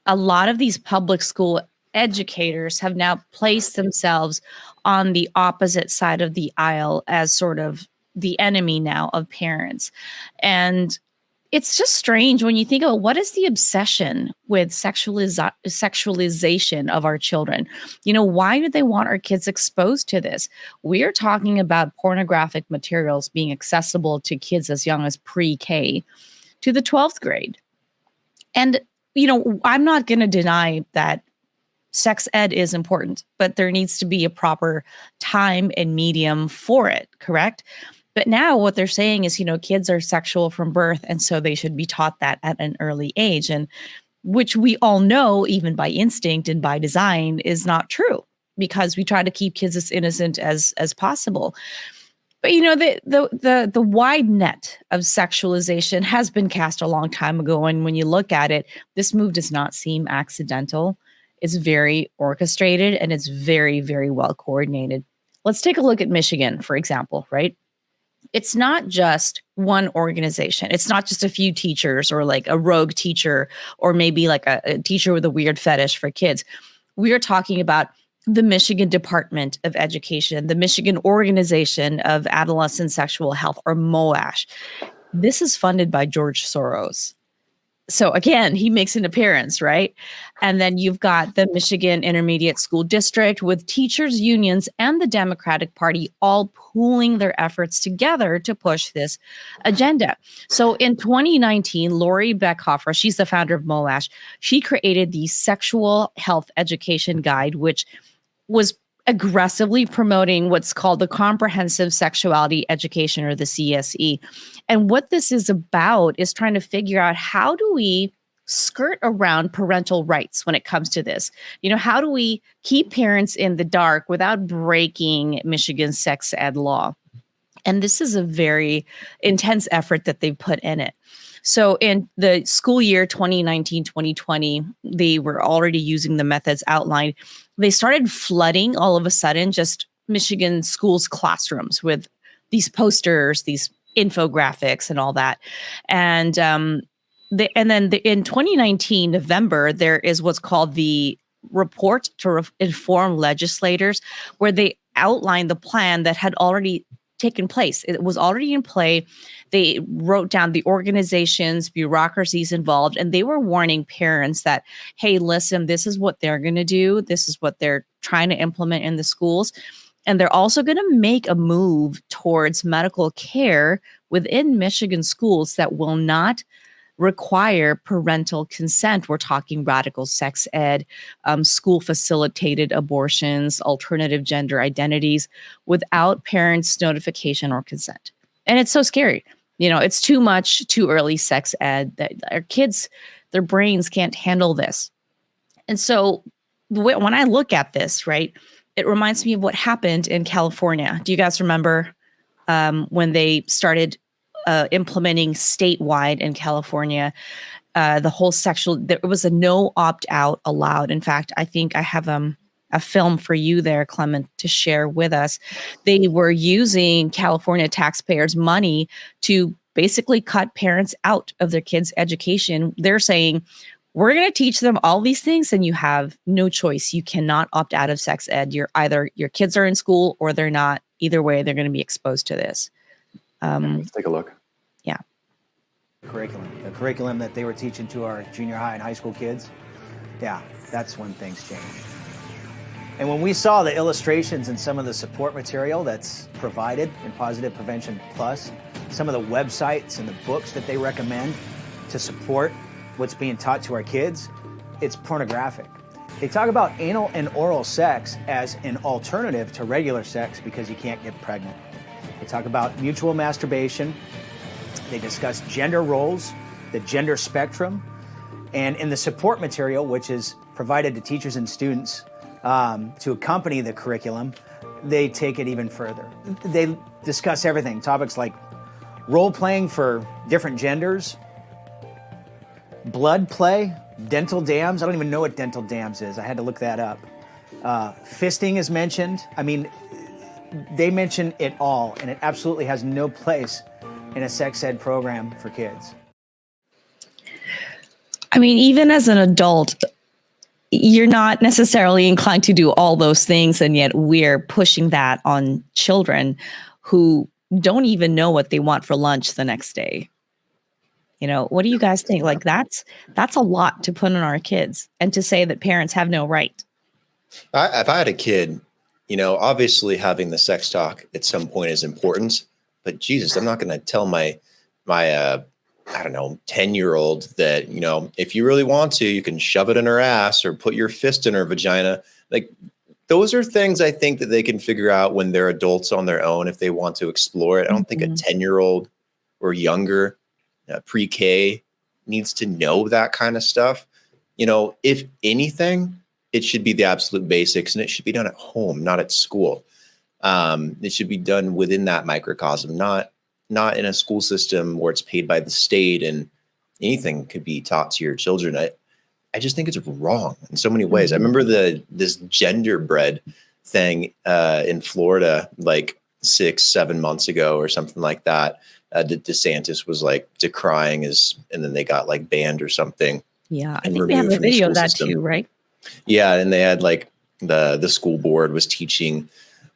a lot of these public school educators have now placed themselves on the opposite side of the aisle as sort of the enemy now of parents. And it's just strange when you think of what is the obsession with sexualization of our children? Why do they want our kids exposed to this? We are talking about pornographic materials being accessible to kids as young as pre-K to the 12th grade. And, I'm not going to deny that sex ed is important, but there needs to be a proper time and medium for it, correct? But now what they're saying is, kids are sexual from birth, and so they should be taught that at an early age, and which we all know, even by instinct and by design, is not true because we try to keep kids as innocent as possible. But the wide net of sexualization has been cast a long time ago, and when you look at it, this move does not seem accidental. It's very orchestrated and it's very, very well coordinated. Let's take a look at Michigan, for example, right? It's not just one organization. It's not just a few teachers or like a rogue teacher or maybe like a teacher with a weird fetish for kids. We are talking about the Michigan Department of Education, the Michigan Organization of Adolescent Sexual Health, or MOASH. This is funded by George Soros. So again, he makes an appearance, right? And then you've got the Michigan Intermediate School District with teachers' unions and the Democratic Party all pooling their efforts together to push this agenda. So in 2019, Lori Beckhofer, she's the founder of MOASH, she created the Sexual Health Education Guide, which was aggressively promoting what's called the Comprehensive Sexuality Education, or the CSE. And what this is about is trying to figure out, how do we skirt around parental rights when it comes to this? How do we keep parents in the dark without breaking Michigan's sex ed law? And this is a very intense effort that they've put in it. So in the school year 2019-2020, they were already using the methods outlined. They started flooding all of a sudden just Michigan schools' classrooms with these posters, these infographics and all that. And in 2019, November, there is what's called the Report to Inform Legislators, where they outlined the plan that had already taken place. It was already in play. They wrote down the organizations, bureaucracies involved, and they were warning parents that, hey, listen, this is what they're going to do. This is what they're trying to implement in the schools. And they're also going to make a move towards medical care within Michigan schools that will not require parental consent. We're talking radical sex ed, school facilitated abortions, alternative gender identities without parents' notification or consent. And it's so scary. It's too much, too early sex ed that our kids, their brains can't handle this. And so when I look at this, right, it reminds me of what happened in California. Do you guys remember when they started implementing statewide in California, the whole there was a no opt-out allowed. In fact, I think I have a film for you there, Clement, to share with us. They were using California taxpayers' money to basically cut parents out of their kids' education. They're saying, we're going to teach them all these things and you have no choice. You cannot opt out of sex ed. Either your kids are in school or they're not. Either way, they're going to be exposed to this. Let's take a look. Yeah. The curriculum that they were teaching to our junior high and high school kids. Yeah, that's when things changed. And when we saw the illustrations and some of the support material that's provided in Positive Prevention Plus, some of the websites and the books that they recommend to support what's being taught to our kids, it's pornographic. They talk about anal and oral sex as an alternative to regular sex because you can't get pregnant. They talk about mutual masturbation. They discuss gender roles, the gender spectrum, and in the support material, which is provided to teachers and students to accompany the curriculum, they take it even further. They discuss everything, topics like role-playing for different genders, blood play, dental dams. I don't even know what dental dams is. I had to look that up. Fisting is mentioned. I mean, they mention it all, and it absolutely has no place in a sex ed program for kids. I mean, even as an adult, you're not necessarily inclined to do all those things, and yet we're pushing that on children who don't even know what they want for lunch the next day. What do you guys think? Like that's a lot to put on our kids, and to say that parents have no right. If I had a kid, obviously having the sex talk at some point is important, but Jesus, I'm not going to tell my 10-year-old that, if you really want to, you can shove it in her ass or put your fist in her vagina. Like, those are things I think that they can figure out when they're adults on their own if they want to explore it. I don't think a 10-year-old or younger, pre-K, needs to know that kind of stuff. If anything, it should be the absolute basics, and it should be done at home, not at school. It should be done within that microcosm, not in a school system where it's paid by the state and anything could be taught to your children. I just think it's wrong in so many ways. I remember this genderbread thing in Florida like 6-7 months ago or something like that. DeSantis was like decrying and then they got like banned or something. Yeah, I think we have a video of that too, right? Yeah, and they had like the school board was teaching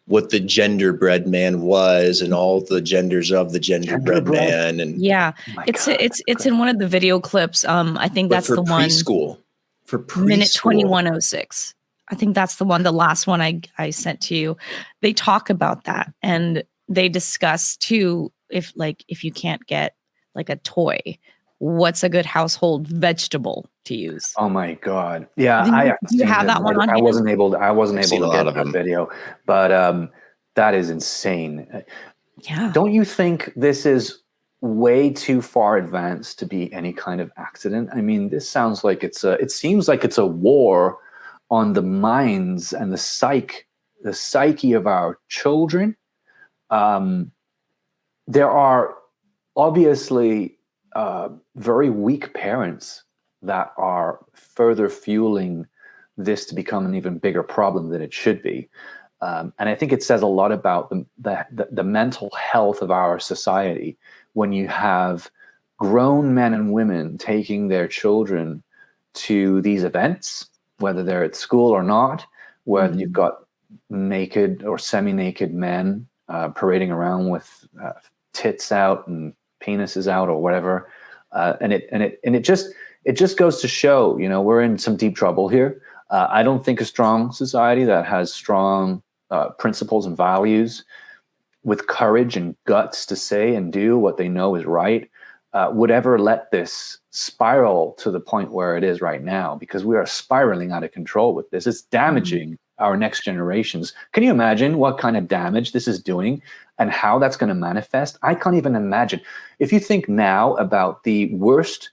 what the genderbread man was and all the genders of the genderbread man. And yeah, it's in one of the video clips. I think that's the one. For preschool. Minute 21:06. I think that's the one, the last one I sent to you. They talk about that, and they discuss too, if you can't get like a toy, what's a good household vegetable to use? Oh my God. Yeah. Do you have that one on I here? wasn't able to get that video, but that is insane. Yeah. Don't you think this is way too far advanced to be any kind of accident? I mean, this sounds like it seems like it's a war on the minds and the psyche of our children. There are obviously very weak parents that are further fueling this to become an even bigger problem than it should be. And I think it says a lot about the mental health of our society when you have grown men and women taking their children to these events, whether they're at school or not, where you've got naked or semi-naked men parading around with tits out and penises out or whatever, and it just goes to show, we're in some deep trouble here. I don't think a strong society that has strong principles and values, with courage and guts to say and do what they know is right, would ever let this spiral to the point where it is right now, because we are spiraling out of control with this. It's damaging our next generations. Can you imagine what kind of damage this is doing and how that's going to manifest? I can't even imagine. If you think now about the worst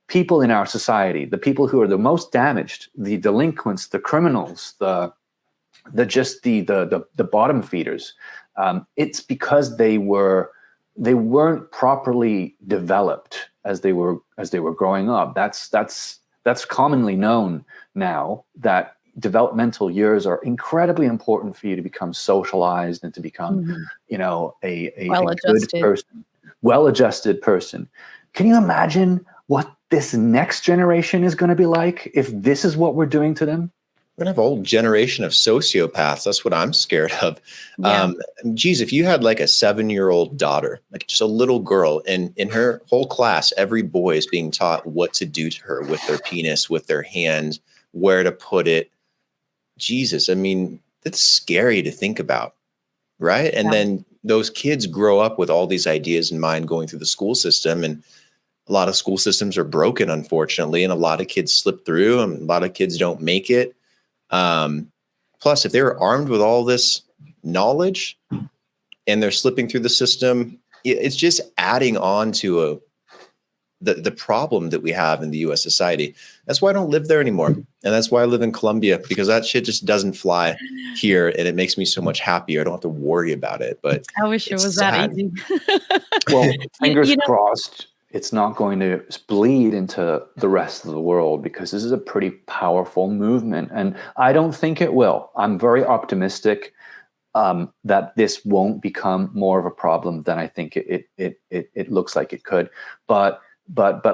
people in our society, the people who are the most damaged, the delinquents, the criminals, the bottom feeders, it's because they weren't properly developed as they were growing up. That's commonly known now, that developmental years are incredibly important for you to become socialized and to become, a good person, well-adjusted person. Can you imagine what this next generation is going to be like if this is what we're doing to them? We're going to have a whole generation of sociopaths. That's what I'm scared of. Yeah. Geez, if you had like a 7-year-old daughter, like just a little girl, and in her whole class, every boy is being taught what to do to her with their penis, with their hand, where to put it. Jesus, I mean, that's scary to think about, right? And then those kids grow up with all these ideas in mind going through the school system, and a lot of school systems are broken, unfortunately, and a lot of kids slip through, and a lot of kids don't make it. Plus, if they were armed with all this knowledge and they're slipping through the system, it's just adding on to the problem that we have in the U.S. society. That's why I don't live there anymore. And that's why I live in Colombia, because that shit just doesn't fly here. And it makes me so much happier. I don't have to worry about it. But I wish it was that easy. Well, fingers crossed, it's not going to bleed into the rest of the world, because this is a pretty powerful movement. And I don't think it will. I'm very optimistic that this won't become more of a problem than I think it looks like it could. But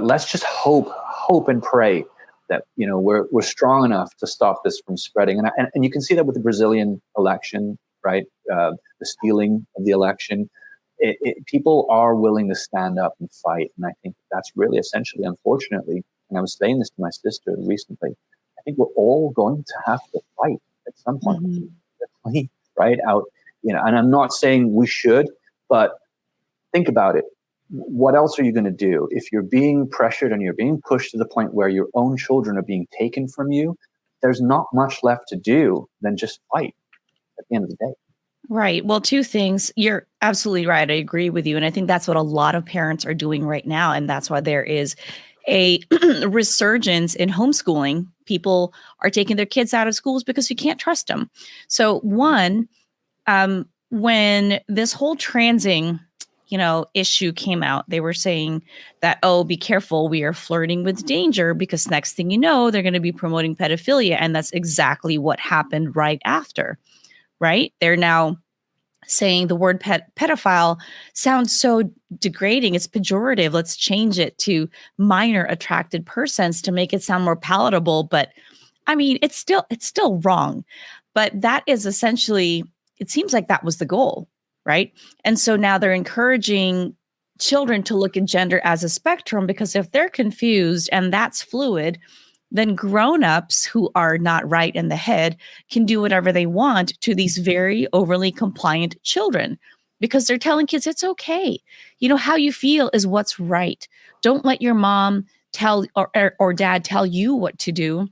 let's just hope and pray that we're strong enough to stop this from spreading. And you can see that with the Brazilian election, right? The stealing of the election. People are willing to stand up and fight, and I think that's really essentially, unfortunately. And I was saying this to my sister recently. I think we're all going to have to fight at some point, right? And I'm not saying we should, but think about it. What else are you going to do if you're being pressured and you're being pushed to the point where your own children are being taken from you? There's not much left to do than just fight at the end of the day. Right. Well, two things. You're absolutely right. I agree with you. And I think that's what a lot of parents are doing right now. And that's why there is a resurgence in homeschooling. People are taking their kids out of schools because you can't trust them. So one, when this whole transing issue came out, they were saying that, oh, be careful, we are flirting with danger, because next thing you know, they're going to be promoting pedophilia. And that's exactly what happened right after, right? They're now saying the word pedophile sounds so degrading. It's pejorative. Let's change it to minor attracted persons to make it sound more palatable. But I mean, it's still wrong. But that is essentially, it seems like that was the goal. Right. And so now they're encouraging children to look at gender as a spectrum, because if they're confused and that's fluid, then grownups who are not right in the head can do whatever they want to these very overly compliant children, because they're telling kids it's okay. How you feel is what's right. Don't let your mom tell or dad tell you what to do.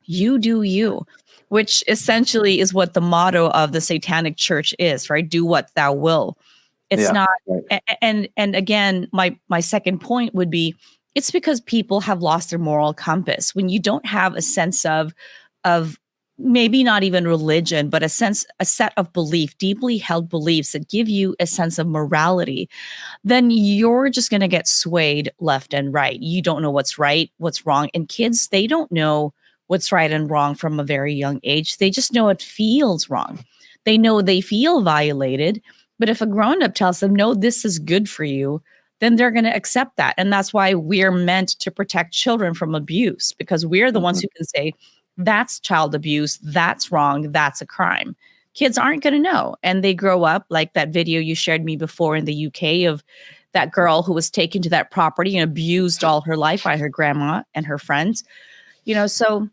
You do you. Which essentially is what the motto of the Satanic Church is, right? Do what thou will. It's not. Right. And again, my second point would be, it's because people have lost their moral compass. When you don't have a sense of maybe not even religion, but a set of belief, deeply held beliefs that give you a sense of morality, then you're just going to get swayed left and right. You don't know what's right, what's wrong. And kids, they don't know what's right and wrong from a very young age. They just know it feels wrong. They know they feel violated. But if a grown-up tells them, no, this is good for you, then they're going to accept that. And that's why we're meant to protect children from abuse, because we're the ones who can say, that's child abuse, that's wrong, that's a crime. Kids aren't going to know. And they grow up like that video you shared me before in the UK of that girl who was taken to that property and abused all her life by her grandma and her friends. So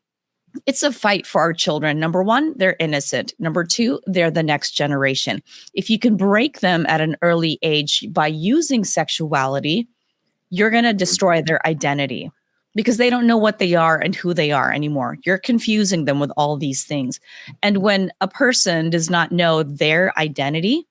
it's a fight for our children. Number one, they're innocent. Number two, they're the next generation. If you can break them at an early age by using sexuality, you're going to destroy their identity because they don't know what they are and who they are anymore. You're confusing them with all these things. And when a person does not know their identity,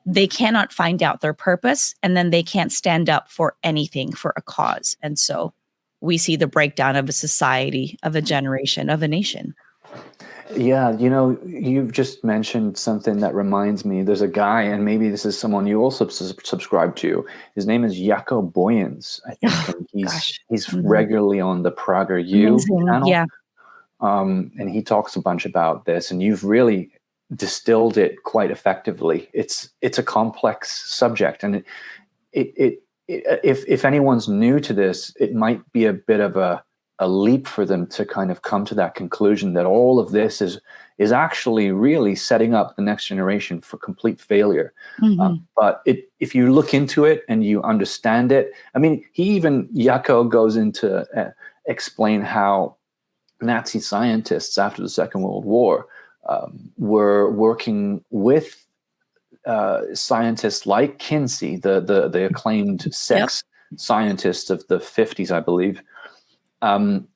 they cannot find out their purpose, and then they can't stand up for anything, for a cause. And so we see the breakdown of a society, of a generation, of a nation. Yeah, you've just mentioned something that reminds me. There's a guy, and maybe this is someone you also subscribe to. His name is Jaco Boyens, I think. And he's regularly on the Prager U channel. Yeah. And he talks a bunch about this, and you've really distilled it quite effectively. It's a complex subject, and if anyone's new to this, it might be a bit of a leap for them to kind of come to that conclusion that all of this is actually really setting up the next generation for complete failure. But if you look into it and you understand it, I mean, Jaco goes into explain how Nazi scientists after the Second World War were working with scientists like Kinsey, the acclaimed sex scientist of the 50s, I believe, on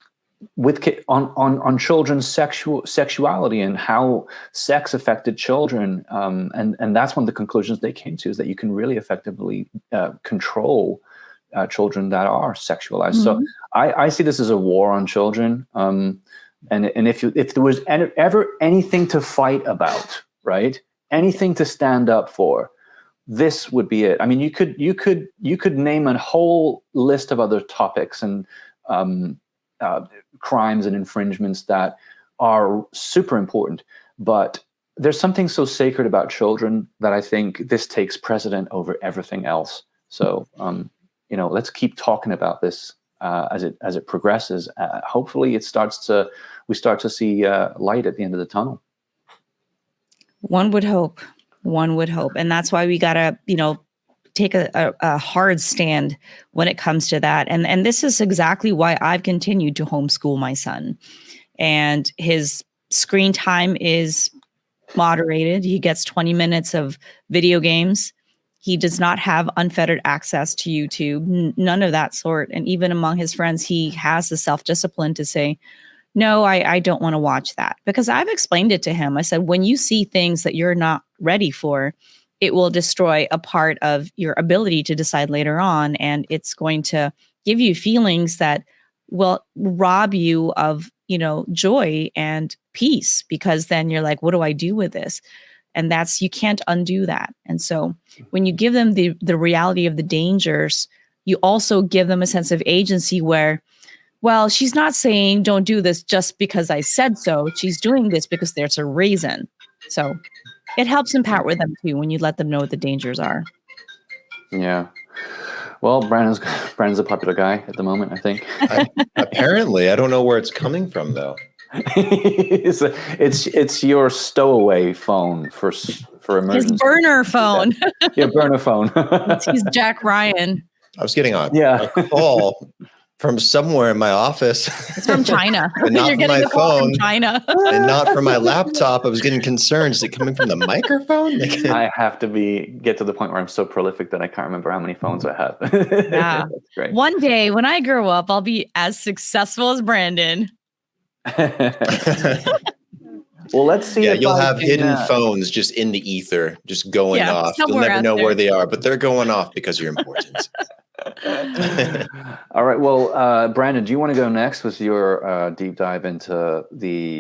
children's sexuality and how sex affected children, and that's one of the conclusions they came to, is that you can really effectively control children that are sexualized. So I see this as a war on children, and if there was ever anything to fight about, right? Anything to stand up for, this would be it. I mean, you could name a whole list of other topics and crimes and infringements that are super important, but there's something so sacred about children that I think this takes precedent over everything else. So, let's keep talking about this as it progresses. Hopefully, we start to see light at the end of the tunnel. One would hope. And that's why we got to, take a hard stand when it comes to that. And this is exactly why I've continued to homeschool my son. And his screen time is moderated. He gets 20 minutes of video games. He does not have unfettered access to YouTube, none of that sort. And even among his friends, he has the self-discipline to say, no, I don't want to watch that, because I've explained it to him. I said, when you see things that you're not ready for, it will destroy a part of your ability to decide later on. And it's going to give you feelings that will rob you of, joy and peace, because then you're like, what do I do with this? And you can't undo that. And so when you give them the reality of the dangers, you also give them a sense of agency where, well, she's not saying don't do this just because I said so. She's doing this because there's a reason. So it helps empower them too when you let them know what the dangers are. Yeah. Well, Brandon's a popular guy at the moment, I think. Apparently, I don't know where it's coming from though. It's your stowaway phone for emergency. His burner phone. Yeah, burner phone. He's Jack Ryan. I was getting a call from somewhere in my office. It's from China. And not You're from getting my a call phone. from China. And not from my laptop. I was getting concerned. Is it coming from the microphone? I have to get to the point where I'm so prolific that I can't remember how many phones I have. Yeah. That's great. One day when I grow up, I'll be as successful as Brandon. Well, let's see. Yeah, you'll have hidden phones just in the ether, just going off. You'll never know where they are, but they're going off because you're important. All right. Well, Brandon, do you want to go next with your deep dive into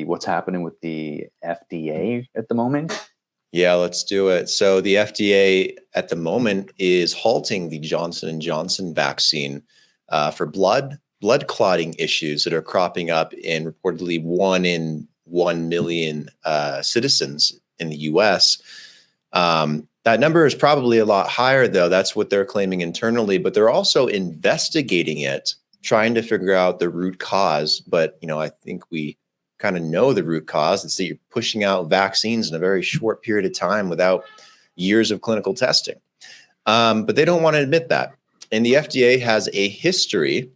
what's happening with the FDA at the moment? Yeah, let's do it. So the FDA at the moment is halting the Johnson & Johnson vaccine for blood clotting issues that are cropping up in reportedly 1 in 1 million citizens in the U.S. That number is probably a lot higher, though. That's what they're claiming internally, but they're also investigating it, trying to figure out the root cause. But, I think we kind of know the root cause. It's that you're pushing out vaccines in a very short period of time without years of clinical testing. But they don't want to admit that. And the FDA has a history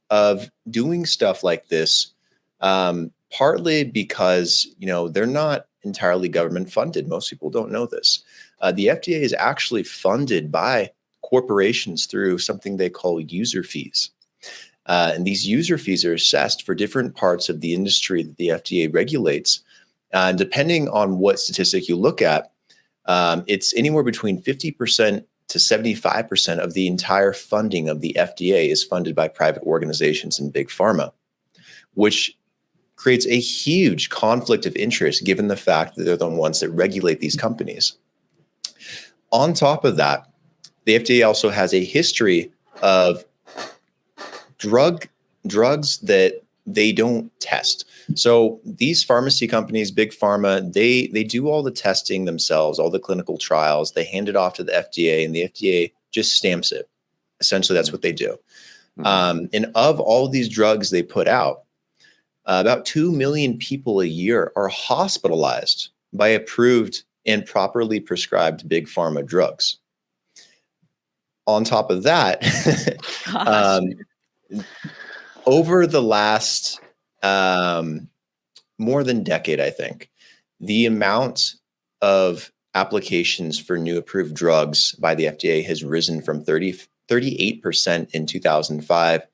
of doing stuff like this, partly because, they're not entirely government funded. Most people don't know this. The FDA is actually funded by corporations through something they call user fees. And these user fees are assessed for different parts of the industry that the FDA regulates. And depending on what statistic you look at, it's anywhere between 50% to 75% of the entire funding of the FDA is funded by private organizations and big pharma, which creates a huge conflict of interest given the fact that they're the ones that regulate these companies. On top of that, the FDA also has a history of drugs that they don't test. So these pharmacy companies, big pharma, they do all the testing themselves, all the clinical trials. They hand it off to the FDA, and the FDA just stamps it. Essentially, that's what they do. And of all these drugs they put out, about 2 million people a year are hospitalized by approved and properly prescribed big pharma drugs. On top of that, over the last more than decade, I think, the amount of applications for new approved drugs by the FDA has risen from 38% in 2005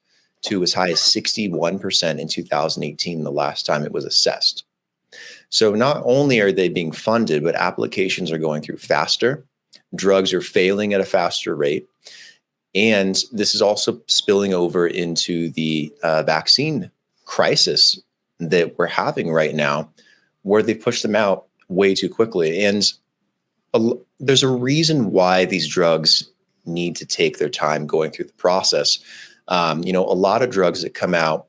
to as high as 61% in 2018, the last time it was assessed. So not only are they being funded, but applications are going through faster. Drugs are failing at a faster rate. And this is also spilling over into the vaccine crisis that we're having right now, where they push them out way too quickly. And there's a reason why these drugs need to take their time going through the process. A lot of drugs that come out,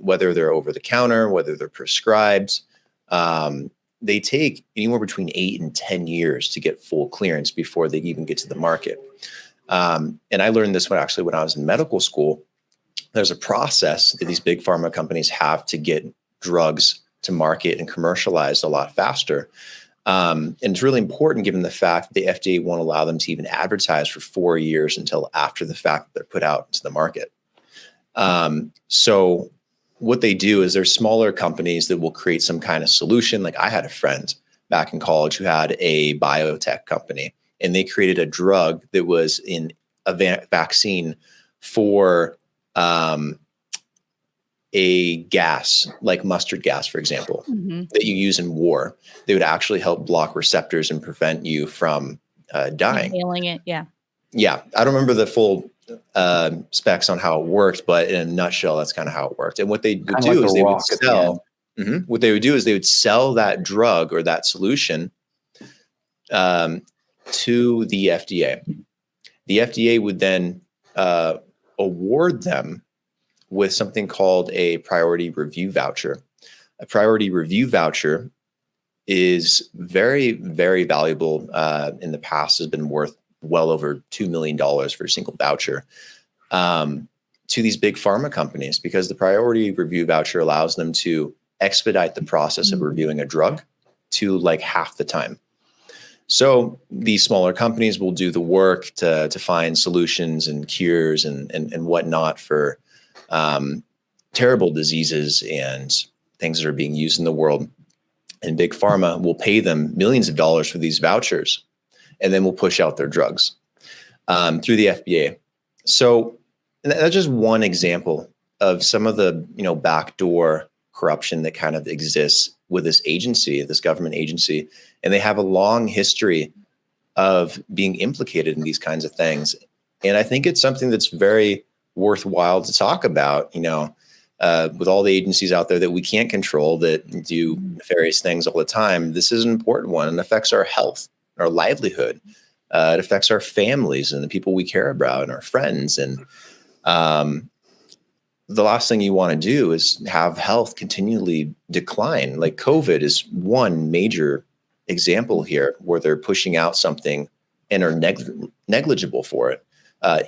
whether they're over the counter, whether they're prescribed, they take anywhere between 8 and 10 years to get full clearance before they even get to the market. And I learned this when I was in medical school. There's a process that these big pharma companies have to get drugs to market and commercialized a lot faster. And it's really important given the fact that the FDA won't allow them to even advertise for 4 years until after the fact that they're put out into the market. So what they do is there's smaller companies that will create some kind of solution. Like I had a friend back in college who had a biotech company, and they created a drug that was in a vaccine for a gas, like mustard gas, for example, that you use in war. They would actually help block receptors and prevent you from dying. Inhaling it, yeah. Yeah, I don't remember the full specs on how it worked, but in a nutshell, that's kind of how it worked. And what they would do is they would sell. What they would do is they would sell that drug or that solution to the FDA. The FDA would then award them with something called a priority review voucher. A priority review voucher is very, very valuable. In the past, has been worth well over $2 million for a single voucher to these big pharma companies, because the priority review voucher allows them to expedite the process of reviewing a drug to like half the time. So these smaller companies will do the work to find solutions and cures and whatnot for terrible diseases and things that are being used in the world. And big pharma will pay them millions of dollars for these vouchers, and then will push out their drugs through the FDA. So that's just one example of some of the backdoor corruption that kind of exists with this agency, this government agency. And they have a long history of being implicated in these kinds of things. And I think it's something that's very worthwhile to talk about, with all the agencies out there that we can't control that do nefarious things all the time. This is an important one and affects our health, our livelihood. It affects our families and the people we care about and our friends. And the last thing you want to do is have health continually decline. Like COVID is one major example here where they're pushing out something and are negligible for it,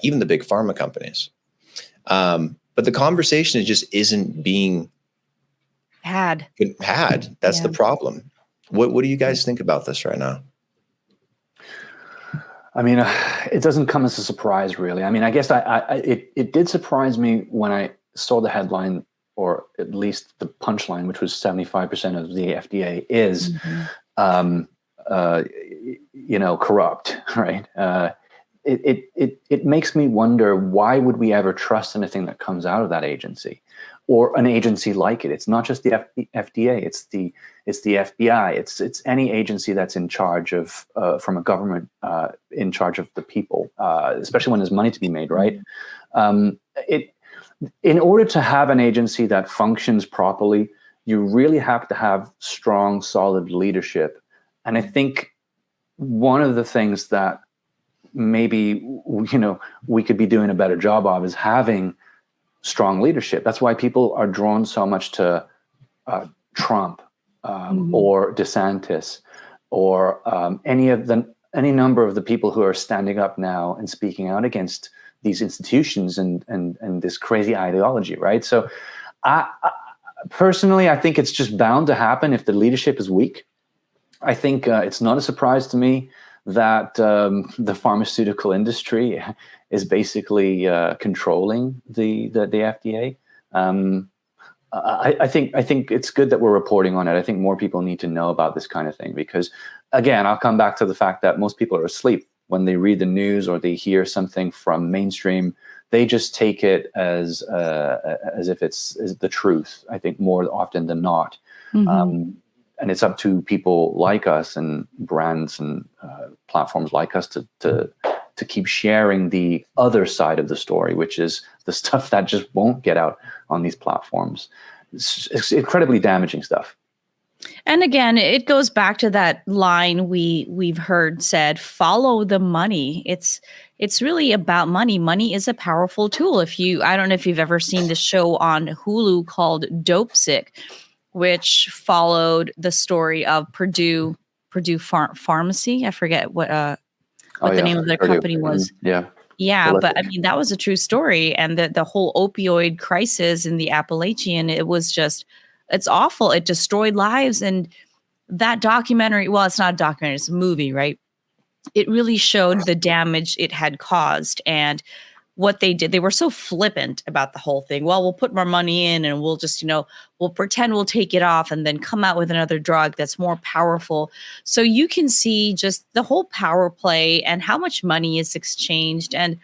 even the big pharma companies. But the conversation just isn't being had. That's the problem. What do you guys think about this right now? I mean, it doesn't come as a surprise, really. I mean, I guess it did surprise me when I saw the headline or at least the punchline, which was 75% of the FDA is, corrupt, right? It makes me wonder, why would we ever trust anything that comes out of that agency, or an agency like it? It's not just the FDA; it's the FBI. It's any agency that's in charge of from a government in charge of the people, especially when there's money to be made, right? In order to have an agency that functions properly, you really have to have strong, solid leadership. And I think one of the things that maybe we could be doing a better job of is having strong leadership. That's why people are drawn so much to Trump or DeSantis or any number of the people who are standing up now and speaking out against these institutions and this crazy ideology, right? So I personally, I think it's just bound to happen if the leadership is weak. I think it's not a surprise to me that the pharmaceutical industry is basically controlling the FDA. I think it's good that we're reporting on it. I think more people need to know about this kind of thing, because, again, I'll come back to the fact that most people are asleep when they read the news or they hear something from mainstream. They just take it as if it's the truth, I think, more often than not. And it's up to people like us and brands and platforms like us to keep sharing the other side of the story, which is the stuff that just won't get out on these platforms. It's incredibly damaging stuff. And again, it goes back to that line we've heard said, follow the money. It's really about money. Money is a powerful tool. I don't know if you've ever seen the show on Hulu called Dope Sick, which followed the story of Purdue Pharmacy. I forget what the name of their company was. Yeah, but I mean, that was a true story. And the whole opioid crisis in the Appalachian, it's awful. It destroyed lives. And that documentary, well, it's not a documentary, it's a movie, right? It really showed the damage it had caused and what they did. They were so flippant about the whole thing. Well, we'll put more money in and we'll just, we'll pretend we'll take it off and then come out with another drug that's more powerful. So you can see just the whole power play and how much money is exchanged. And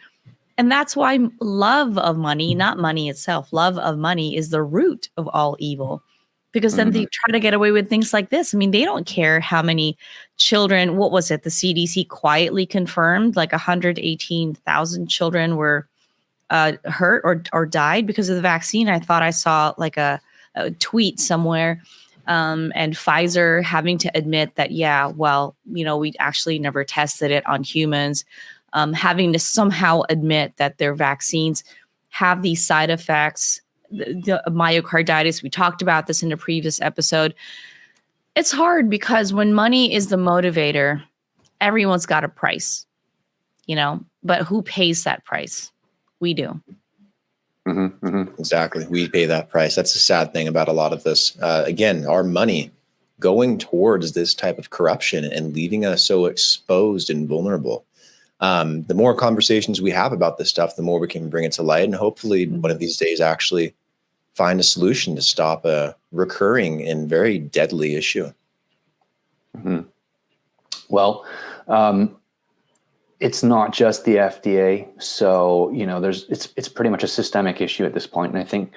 that's why love of money, not money itself, love of money is the root of all evil. Because then they try to get away with things like this. I mean, they don't care how many children, what was it? The CDC quietly confirmed like 118,000 children were hurt or died because of the vaccine. I thought I saw like a tweet somewhere and Pfizer having to admit that, we actually never tested it on humans, having to somehow admit that their vaccines have these side effects. The myocarditis, we talked about this in a previous episode. It's hard because when money is the motivator, everyone's got a price, but who pays that price? We do. Exactly. We pay that price. That's the sad thing about a lot of this. Again, our money going towards this type of corruption and leaving us so exposed and vulnerable. The more conversations we have about this stuff, the more we can bring it to light, and hopefully one of these days actually find a solution to stop a recurring and very deadly issue. Well, it's not just the FDA. So, it's pretty much a systemic issue at this point. And I think,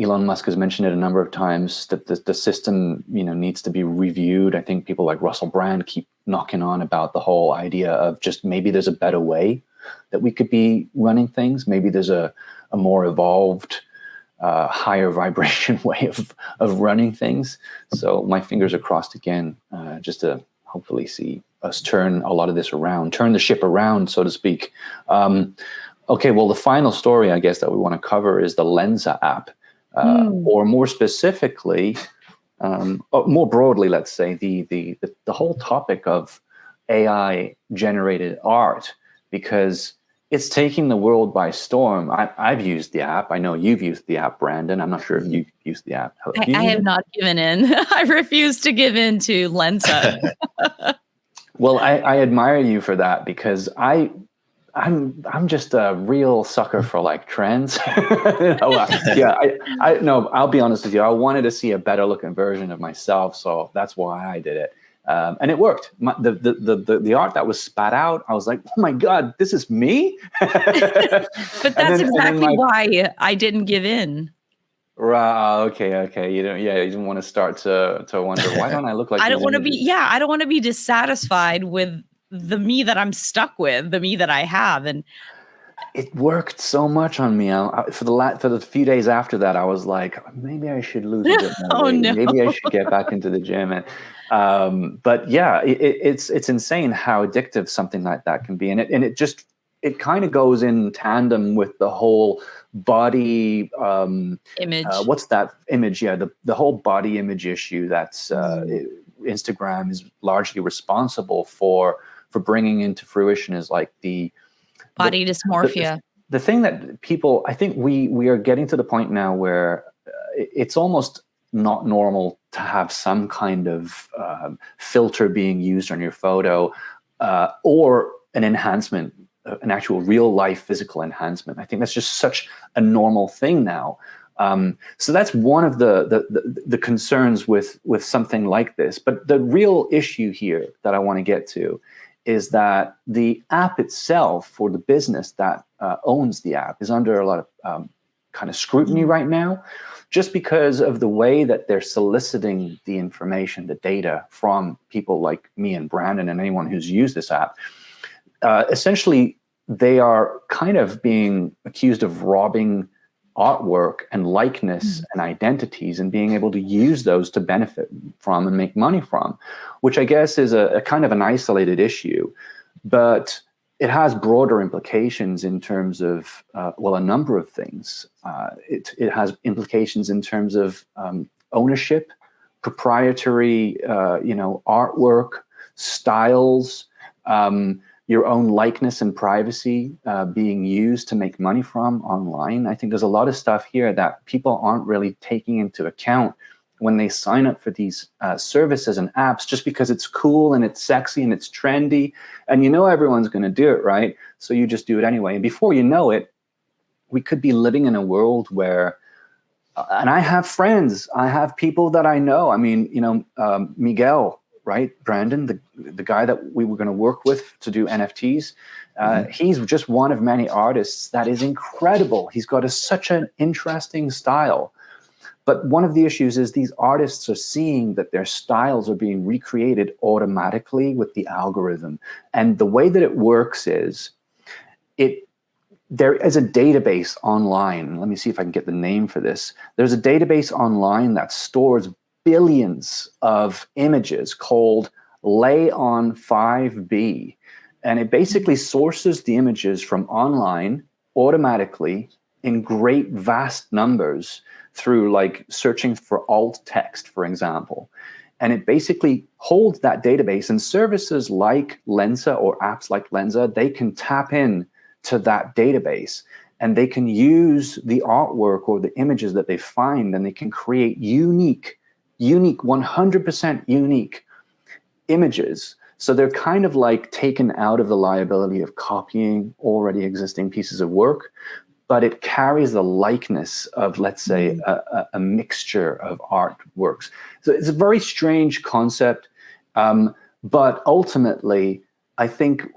Elon Musk has mentioned it a number of times that the system, needs to be reviewed. I think people like Russell Brand keep knocking on about the whole idea of just maybe there's a better way that we could be running things. Maybe there's a more evolved, higher vibration way of running things. So my fingers are crossed again, just to hopefully see us turn a lot of this around, turn the ship around, so to speak. Okay, well, the final story, I guess, that we want to cover is the Lensa app, or more specifically, more broadly, let's say, the whole topic of AI-generated art, because it's taking the world by storm. I've used the app. I know you've used the app, Brandon. I'm not sure if you've used the app. I have not given in. I refuse to give in to Lensa. Well, I admire you for that, because I I'm just a real sucker for like trends. No, I'll be honest with you. I wanted to see a better looking version of myself, so that's why I did it. And it worked. The art that was spat out, I was like, oh my God, this is me. But that's exactly why I didn't give in. Right. Okay. You didn't want to start to wonder, why don't I look like I don't want to be, I don't want to be dissatisfied with the me that I'm stuck with, the me that I have. And it worked so much on me. For the few days after that, I was like, maybe I should lose a bit more weight. No. Maybe I should get back into the gym. And but yeah, it's insane how addictive something like that can be. And it kind of goes in tandem with the whole body image. What's that image? Yeah, the whole body image issue that's Instagram is largely responsible for bringing into fruition, is like the body dysmorphia. The thing that people, I think we are getting to the point now where it's almost not normal to have some kind of filter being used on your photo or an enhancement, an actual real life physical enhancement. I think that's just such a normal thing now. So that's one of the concerns with something like this. But the real issue here that I want to get to is that the app itself, or the business that owns the app, is under a lot of kind of scrutiny right now, just because of the way that they're soliciting the information, the data from people like me and Brandon and anyone who's used this app. Essentially, they are kind of being accused of robbing artwork and likeness and identities and being able to use those to benefit from and make money from, which I guess is a kind of an isolated issue, but it has broader implications in terms of, a number of things. It has implications in terms of ownership, proprietary, artwork, styles, your own likeness and privacy being used to make money from online. I think there's a lot of stuff here that people aren't really taking into account when they sign up for these services and apps, just because it's cool and it's sexy and it's trendy and everyone's going to do it, right? So you just do it anyway. And before you know it, we could be living in a world where, and I have friends, I have people that I know. I mean, Miguel, right? Brandon, the guy that we were going to work with to do NFTs. He's just one of many artists that is incredible. He's got such an interesting style. But one of the issues is these artists are seeing that their styles are being recreated automatically with the algorithm. And the way that it works is there is a database online. Let me see if I can get the name for this. There's a database online that stores billions of images called Lay-On 5B. And it basically sources the images from online automatically in great vast numbers through like searching for alt text, for example. And it basically holds that database, and services like Lensa or apps like Lensa, they can tap in to that database and they can use the artwork or the images that they find, and they can create unique, 100% unique images. So they're kind of like taken out of the liability of copying already existing pieces of work, but it carries the likeness of, let's say, a mixture of artworks. So it's a very strange concept, but ultimately, I think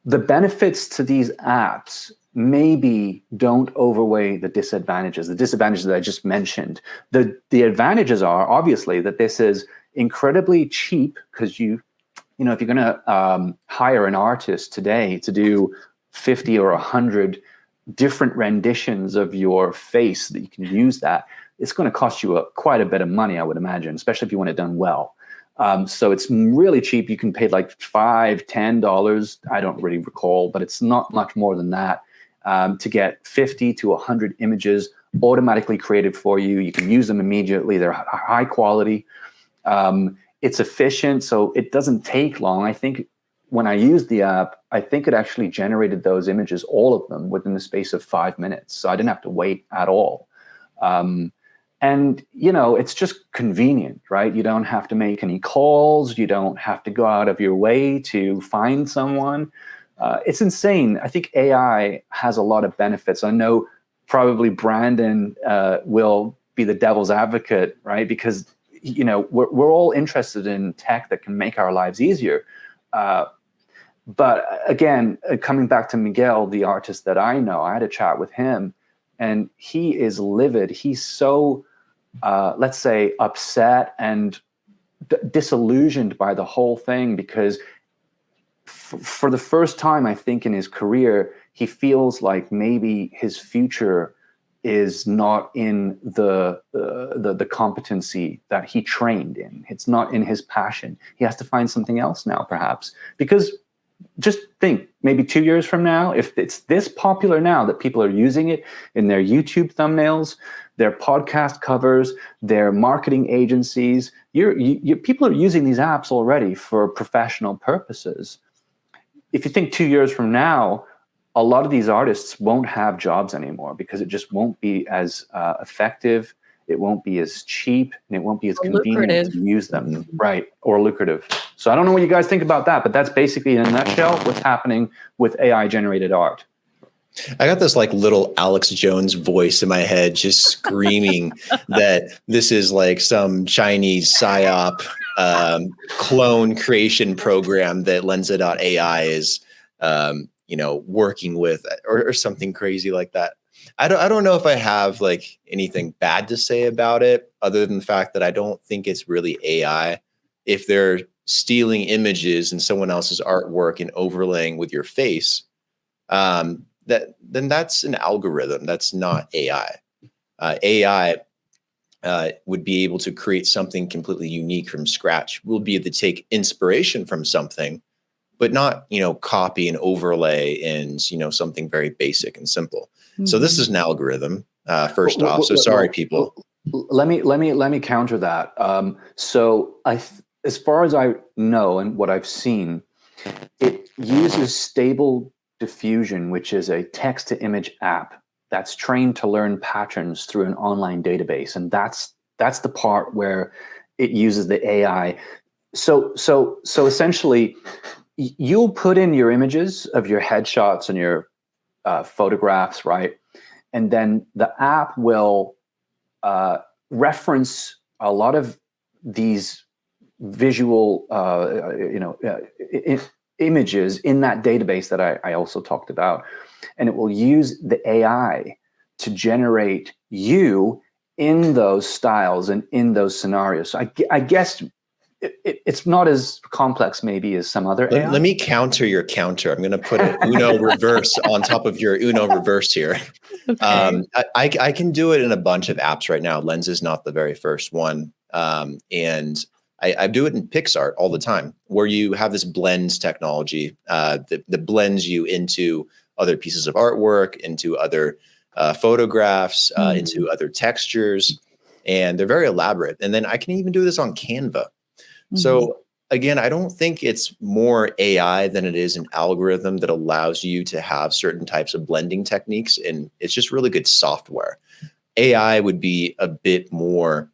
the benefits to these apps maybe don't outweigh the disadvantages that I just mentioned. The advantages are obviously that this is incredibly cheap, because if you're going to hire an artist today to do 50 or 100 different renditions of your face that you can use that, it's going to cost you quite a bit of money, I would imagine, especially if you want it done well. So it's really cheap. You can pay like $5, $10. I don't really recall, but it's not much more than that. To get 50 to 100 images automatically created for you. You can use them immediately. They're high quality. It's efficient, so it doesn't take long. I think when I used the app, I think it actually generated those images, all of them, within the space of 5 minutes. So I didn't have to wait at all. And, it's just convenient, right? You don't have to make any calls. You don't have to go out of your way to find someone. It's insane. I think AI has a lot of benefits. I know probably Brandon will be the devil's advocate, right? Because we're all interested in tech that can make our lives easier. But again, coming back to Miguel, the artist that I know, I had a chat with him, and he is livid. He's so, let's say, upset and disillusioned by the whole thing, because for the first time, I think, in his career, he feels like maybe his future is not in the competency that he trained in. It's not in his passion. He has to find something else now, perhaps, because just think, maybe 2 years from now, if it's this popular now that people are using it in their YouTube thumbnails, their podcast covers, their marketing agencies, people are using these apps already for professional purposes. If you think 2 years from now, a lot of these artists won't have jobs anymore because it just won't be as effective. It won't be as cheap, and it won't be as convenient to use them, right? Or lucrative. So I don't know what you guys think about that, but that's basically, in a nutshell, what's happening with AI-generated art. I got this like little Alex Jones voice in my head just screaming that this is like some Chinese PSYOP clone creation program that Lensa.ai is working with, or something crazy like that. I don't know if I have like anything bad to say about it, other than the fact that I don't think it's really AI. If they're stealing images and someone else's artwork and overlaying with your face, then that's an algorithm. That's not AI. AI would be able to create something completely unique from scratch. We'll be able to take inspiration from something, but not, copy and overlay in, something very basic and simple. Mm-hmm. So this is an algorithm, first off. So sorry, people. Let me counter that. So as far as I know and what I've seen, it uses Stable Diffusion, which is a text-to-image app that's trained to learn patterns through an online database, and that's the part where it uses the AI. So essentially, you'll put in your images of your headshots and your photographs, right? And then the app will reference a lot of these visual, images in that database that I also talked about. And it will use the AI to generate you in those styles and in those scenarios. So I guess it's not as complex maybe as some other AI. Let me counter your counter. I'm going to put an Uno reverse on top of your Uno reverse here. Okay. I can do it in a bunch of apps right now. Lens is not the very first one. And I do it in PixArt all the time, where you have this blends technology that blends you into other pieces of artwork, into other photographs, into other textures. And they're very elaborate. And then I can even do this on Canva. So again, I don't think it's more AI than it is an algorithm that allows you to have certain types of blending techniques. And it's just really good software. AI would be a bit more,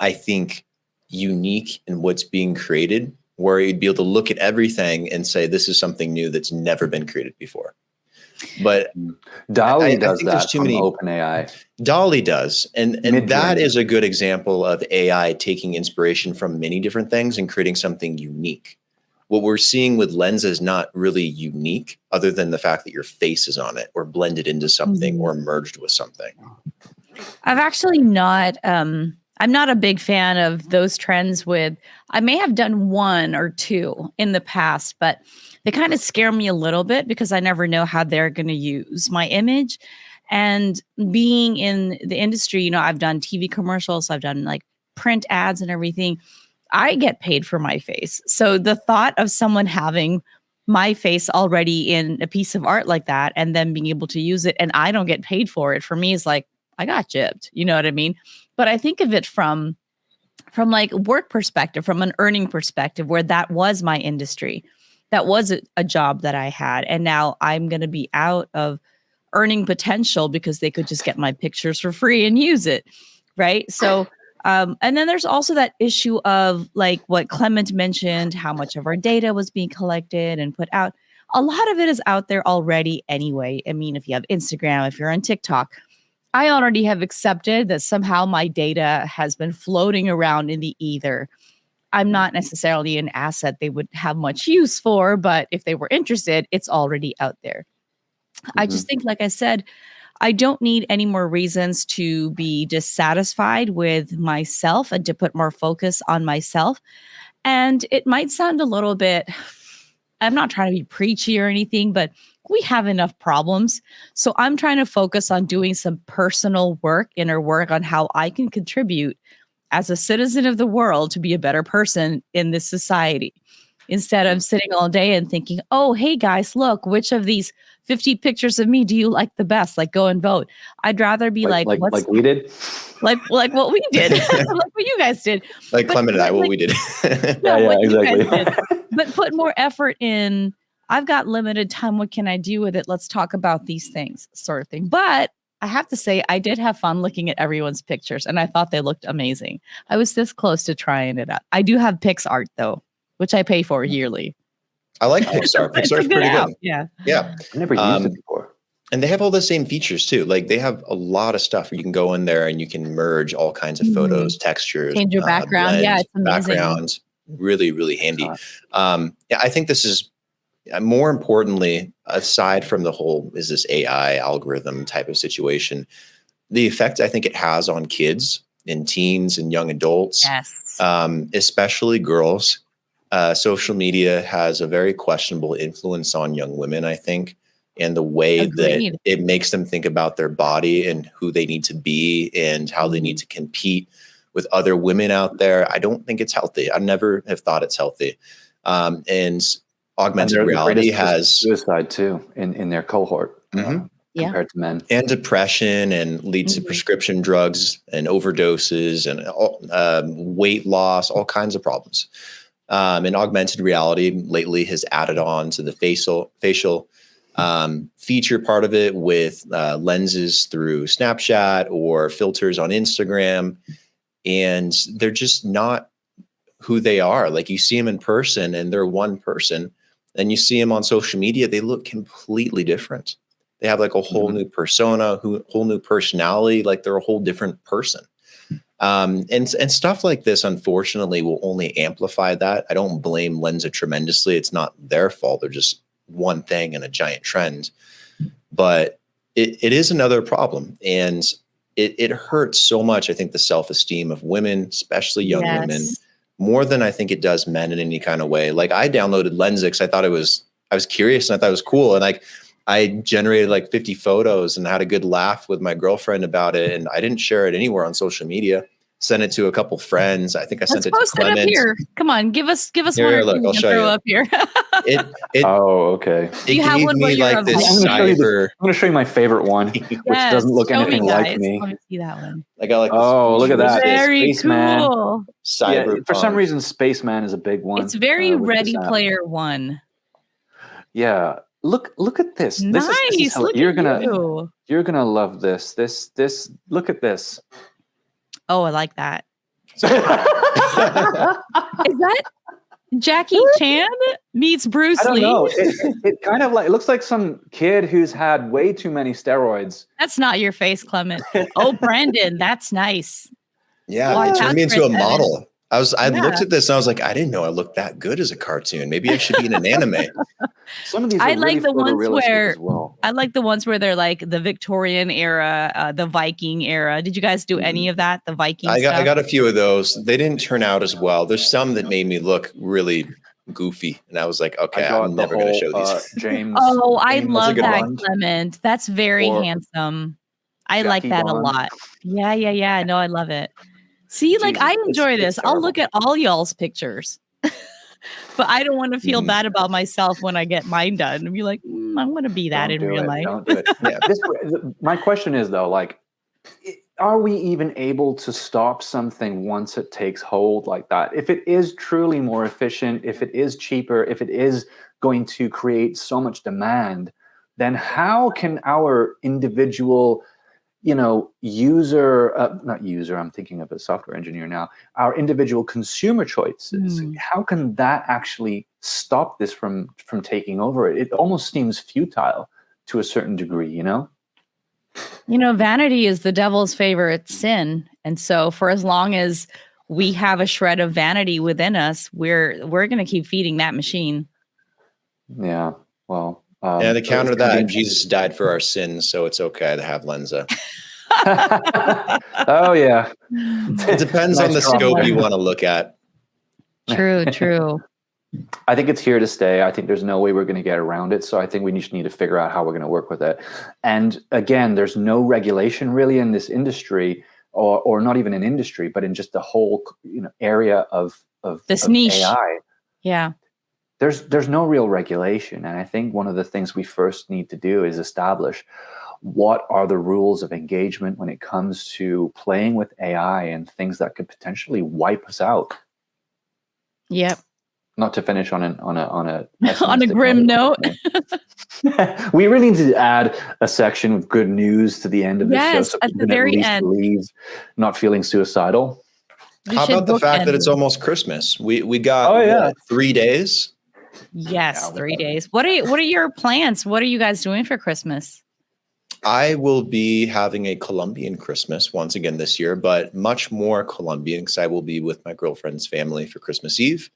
I think, unique in what's being created, where you'd be able to look at everything and say, this is something new that's never been created before. But DALL-E does that from OpenAI. DALL-E does. And that is a good example of AI taking inspiration from many different things and creating something unique. What we're seeing with Lensa is not really unique, other than the fact that your face is on it or blended into something or merged with something. I've actually not, I'm not a big fan of those trends I may have done one or two in the past, but they kind of scare me a little bit because I never know how they're going to use my image. And being in the industry, I've done TV commercials, I've done like print ads and everything. I get paid for my face. So the thought of someone having my face already in a piece of art like that and then being able to use it and I don't get paid for it, for me is like, I got gypped. You know what I mean? But I think of it from like work perspective, from an earning perspective, where that was my industry. That was a job that I had. And now I'm going to be out of earning potential because they could just get my pictures for free and use it. Right. So, and then there's also that issue of like what Clement mentioned, how much of our data was being collected and put out. a lot of it is out there already anyway. I mean, if you have Instagram, if you're on TikTok, I already have accepted that somehow my data has been floating around in the ether. I'm not necessarily an asset they would have much use for, but if they were interested, it's already out there. I just think, like I said, I don't need any more reasons to be dissatisfied with myself and to put more focus on myself. And it might sound a little bit, I'm not trying to be preachy or anything, but we have enough problems. So I'm trying to focus on doing some personal work, inner work on how I can contribute as a citizen of the world to be a better person in this society, instead of sitting all day and thinking, oh, hey guys, look, which of these 50 pictures of me do you like the best? Like, go and vote. I'd rather be like we did, like what we did, like what you guys did, like Clement and I, what we did. Yeah, exactly. But put more effort in. I've got limited time. What can I do with it? Let's talk about these things, sort of thing. But I have to say, I did have fun looking at everyone's pictures, and I thought they looked amazing. I was this close to trying it out. I do have PixArt though, which I pay for yearly. I like Pixar. Pixar's pretty good. Yeah. Yeah. I never used it before. And they have all the same features too. Like they have a lot of stuff where you can go in there and you can merge all kinds of photos, textures, change your background. blends, Yeah, it's amazing. backgrounds. Really, really handy. Yeah, I think this is more importantly, aside from the whole is this AI algorithm type of situation, the effect I think it has on kids and teens and young adults, especially girls. Social media has a very questionable influence on young women, I think, and the way that it makes them think about their body and who they need to be and how they need to compete with other women out there. I don't think it's healthy. I never have thought it's healthy. And augmented reality has suicide too in their cohort compared to men, and depression, and leads to prescription drugs and overdoses and weight loss, all kinds of problems. And augmented reality lately has added on to the facial feature part of it with lenses through Snapchat or filters on Instagram. And they're just not who they are. Like you see them in person and they're one person, and you see them on social media, they look completely different. They have like a whole new persona, whole new personality, like they're a whole different person. And stuff like this, unfortunately, will only amplify that. I don't blame Lensa tremendously. It's not their fault. They're just one thing in a giant trend. But it is another problem. And it hurts so much, I think, the self-esteem of women, especially young women, more than I think it does men in any kind of way. Like I downloaded Lensa because I was curious and I thought it was cool. And like I generated like 50 photos and had a good laugh with my girlfriend about it. And I didn't share it anywhere on social media. Sent it to a couple friends. I think I sent it to Clement. Up here. Come on, give us here, one. Look, I'll show you. Up here. Okay. It gave me like this cyber. I'm going to show you my favorite one, which doesn't look anything like me. Let me see that one. I got like this look at that. Very Spaceman. cool. Cyber. Yeah, for some reason, Spaceman is a big one. It's very Ready Player One. Yeah. Look at this. Nice. This is look you're at gonna love this. This look at this. Oh, I like that. Is that Jackie Chan meets Bruce Lee? I don't know. It kind of like, it looks like some kid who's had way too many steroids. That's not your face, Clement. Oh, Brandon, that's nice. Yeah, it turned me into a model. I looked at this and I was like, I didn't know I looked that good as a cartoon. Maybe I should be in an anime. Some of these are I like the ones where well. I like the ones where they're like the Victorian era, the Viking era. Did you guys do any of that? The Viking I stuff? got a few of those. They didn't turn out as well. There's some that made me look really goofy, and I was like, okay, I'm never going to show these. James. Oh, I love that, one. Clement. That's very handsome. I like that a lot. Yeah. No, I love it. See, like I enjoy this. I'll look at all y'all's pictures, but I don't want to feel bad about myself when I get mine done and be like, I want to be that in real life. Don't do it. Yeah. My question is though, like, are we even able to stop something once it takes hold like that? If it is truly more efficient, if it is cheaper, if it is going to create so much demand, then how can our individual I'm thinking of a software engineer now, our individual consumer choices. How can that actually stop this from taking over? It almost seems futile to a certain degree, Vanity is the devil's favorite sin. And so for as long as we have a shred of vanity within us, we're going to keep feeding that machine. Yeah. Well, to counter that, Jesus died for our sins, so it's okay to have Lensa. Oh yeah. It depends on the scope you want to look at. True. I think it's here to stay. I think there's no way we're going to get around it. So I think we just need to figure out how we're going to work with it. And again, there's no regulation really in this industry, or not even an industry, but in just the whole area of this of niche. AI. Yeah. There's no real regulation. And I think one of the things we first need to do is establish what are the rules of engagement when it comes to playing with AI and things that could potentially wipe us out. Yep. Not to finish on a on a grim note. We really need to add a section of good news to the end of the show, so at the very end, leave not feeling suicidal. How about the fact that it's almost Christmas? We got what, 3 days. Yes, 3 days. What are your plans? What are you guys doing for Christmas? I will be having a Colombian Christmas once again this year, but much more Colombian because I will be with my girlfriend's family for Christmas Eve.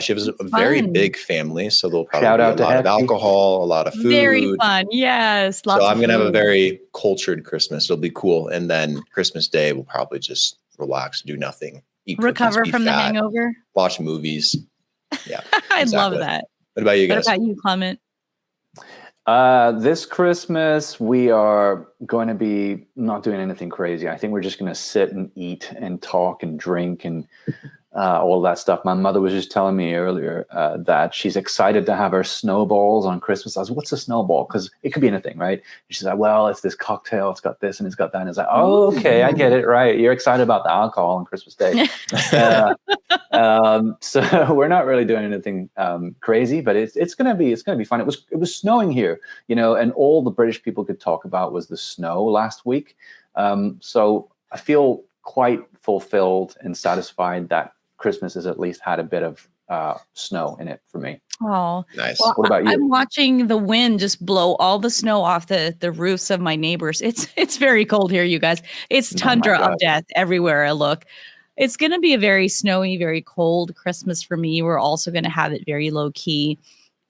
She has a very big family, so there'll probably be a lot of alcohol, a lot of food. Very fun, yes. So I'm going to have a very cultured Christmas. It'll be cool. And then Christmas Day, we'll probably just relax, do nothing, eat recover cookies, from the fat, hangover, watch movies. Yeah, I love that. What about you guys? What about you, Clement? This Christmas, we are going to be not doing anything crazy. I think we're just going to sit and eat and talk and drink and all that stuff. My mother was just telling me earlier that she's excited to have her snowballs on Christmas. I was, what's a snowball? Because it could be anything, right? And she's like, well, it's this cocktail. It's got this and it's got that. And it's like, oh, okay, I get it. Right. You're excited about the alcohol on Christmas Day. So we're not really doing anything crazy, but it's gonna be fun. It was snowing here, and all the British people could talk about was the snow last week. So I feel quite fulfilled and satisfied that Christmas has at least had a bit of snow in it for me. Oh, nice. Well, what about you? I'm watching the wind just blow all the snow off the roofs of my neighbors. It's very cold here, you guys. It's tundra of death everywhere I look. It's going to be a very snowy, very cold Christmas for me. We're also going to have it very low key.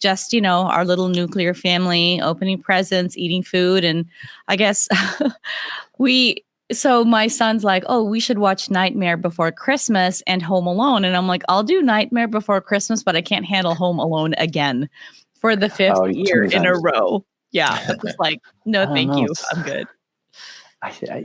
Just, our little nuclear family, opening presents, eating food. And I guess so my son's like, oh, we should watch Nightmare Before Christmas and Home Alone. And I'm like, I'll do Nightmare Before Christmas, but I can't handle Home Alone again for the 5th year in a row. Yeah. I'm just like, no, thank you. I'm good.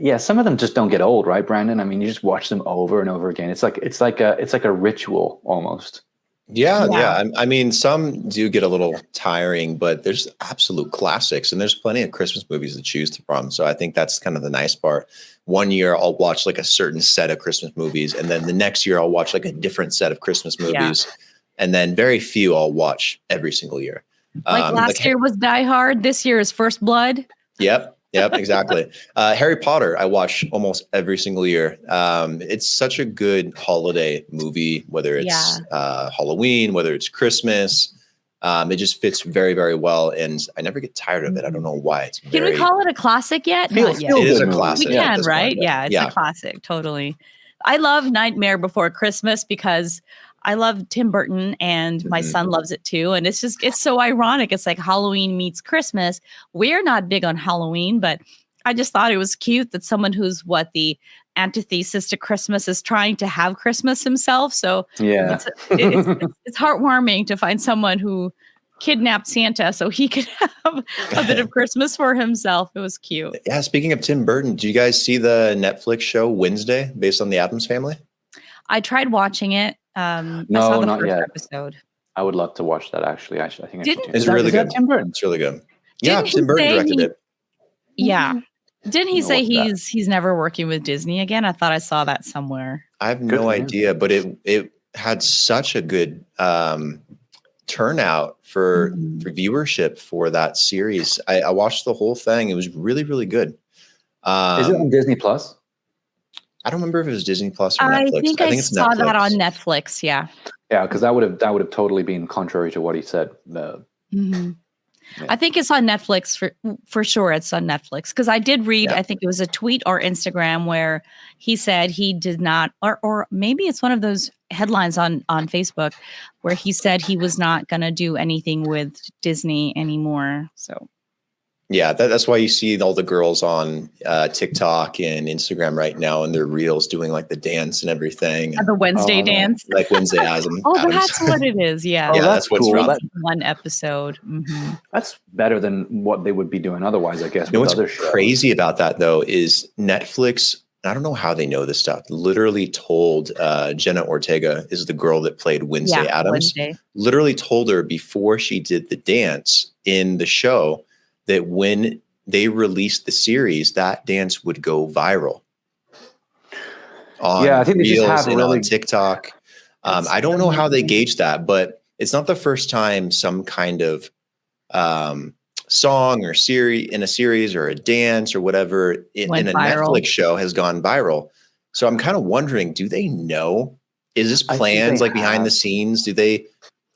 Yeah, some of them just don't get old, right, Brandon? I mean, you just watch them over and over again. It's like a ritual almost. Yeah. I mean, some do get a little tiring, but there's absolute classics, and there's plenty of Christmas movies to choose from. So I think that's kind of the nice part. One year I'll watch like a certain set of Christmas movies, and then the next year I'll watch like a different set of Christmas movies, and then very few I'll watch every single year. Like last year was Die Hard. This year is First Blood. Yep, exactly. Harry Potter, I watch almost every single year. It's such a good holiday movie, whether it's Halloween, whether it's Christmas. It just fits very, very well, and I never get tired of it. I don't know why. Can we call it a classic yet? Not yet. It is a classic. We can, right? Yeah, it's a classic. Totally. I love Nightmare Before Christmas because I love Tim Burton and my son loves it too. And it's so ironic. It's like Halloween meets Christmas. We're not big on Halloween, but I just thought it was cute that someone who's the antithesis to Christmas is trying to have Christmas himself. So it's heartwarming to find someone who kidnapped Santa so he could have a bit of Christmas for himself. It was cute. Yeah. Speaking of Tim Burton, do you guys see the Netflix show Wednesday based on the Addams Family? I tried watching it. No, I saw the not first yet. episode. I would love to watch that. Actually, I think it's really good. Tim Burton. It's really good. Yeah, Tim Burton directed it. Yeah, didn't he say he's never working with Disney again? I thought I saw that somewhere. I have no idea, but it had such a good turnout for viewership for that series. I watched the whole thing. It was really, really good. Is it on Disney Plus? I don't remember if it was Disney Plus or I Netflix. think I saw that on Netflix. Yeah. Yeah, because that would have totally been contrary to what he said. I think it's on Netflix for sure. It's on Netflix because I did read. Yeah. I think it was a tweet or Instagram where he said he did not, or maybe it's one of those headlines on Facebook where he said he was not going to do anything with Disney anymore. So. Yeah, that's why you see all the girls on TikTok and Instagram right now in their reels doing like the dance and everything. The Wednesday dance. Like Wednesday Adams. That's what it is. Yeah. Yeah, that's what's cool. wrong. One episode. That's better than what they would be doing otherwise, I guess. You know what's crazy about that, though, is Netflix, I don't know how they know this stuff, literally told Jenna Ortega, is the girl that played Wednesday Adams, literally told her before she did the dance in the show that when they released the series, that dance would go viral. I think they just have on TikTok. I don't know how they gauge that, but it's not the first time some kind of song or series or a dance or whatever in a Netflix show has gone viral. So I'm kind of wondering, do they know? Is this plans like behind the scenes? Do they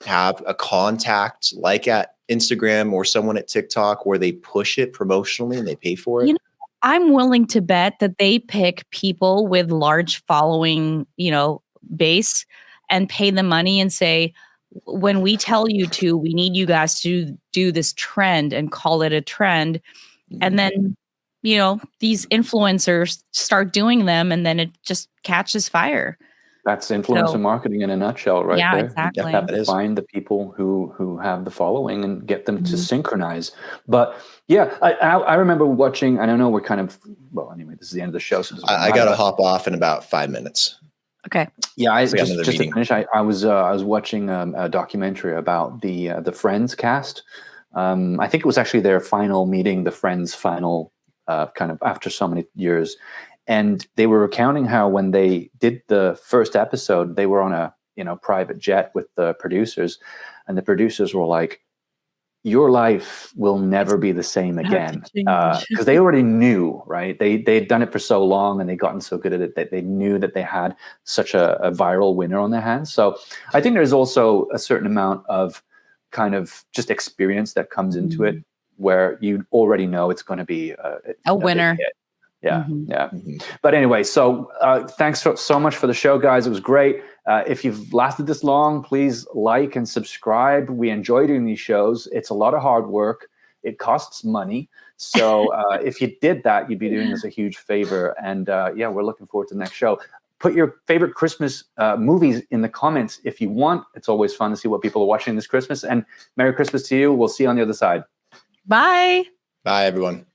have a contact like at Instagram or someone at TikTok where they push it promotionally and they pay for it? You know, I'm willing to bet that they pick people with large following, base and pay them money and say, when we tell you to, we need you guys to do this trend and call it a trend. And then, these influencers start doing them and then it just catches fire. That's influencer marketing in a nutshell, right there. Exactly. You have to find the people who have the following and get them to synchronize. But yeah, I remember watching, and I know we're kind of, anyway, this is the end of the show. So I got to hop off in about 5 minutes. Okay. Yeah, just to finish, I was watching a documentary about the Friends cast. I think it was actually their final meeting, the Friends final, kind of after so many years. And they were recounting how when they did the first episode, they were on a private jet with the producers, and the producers were like, "Your life will never be the same again," because they already knew, right? They'd done it for so long, and they'd gotten so good at it that they knew that they had such a viral winner on their hands. So I think there's also a certain amount of kind of just experience that comes into it, where you already know it's going to be a winner. Yeah. But anyway, so thanks so much for the show, guys. It was great. If you've lasted this long, please like and subscribe. We enjoy doing these shows. It's a lot of hard work. It costs money. So if you did that, you'd be doing us a huge favor. And we're looking forward to the next show. Put your favorite Christmas movies in the comments if you want. It's always fun to see what people are watching this Christmas. And Merry Christmas to you. We'll see you on the other side. Bye. Bye, everyone.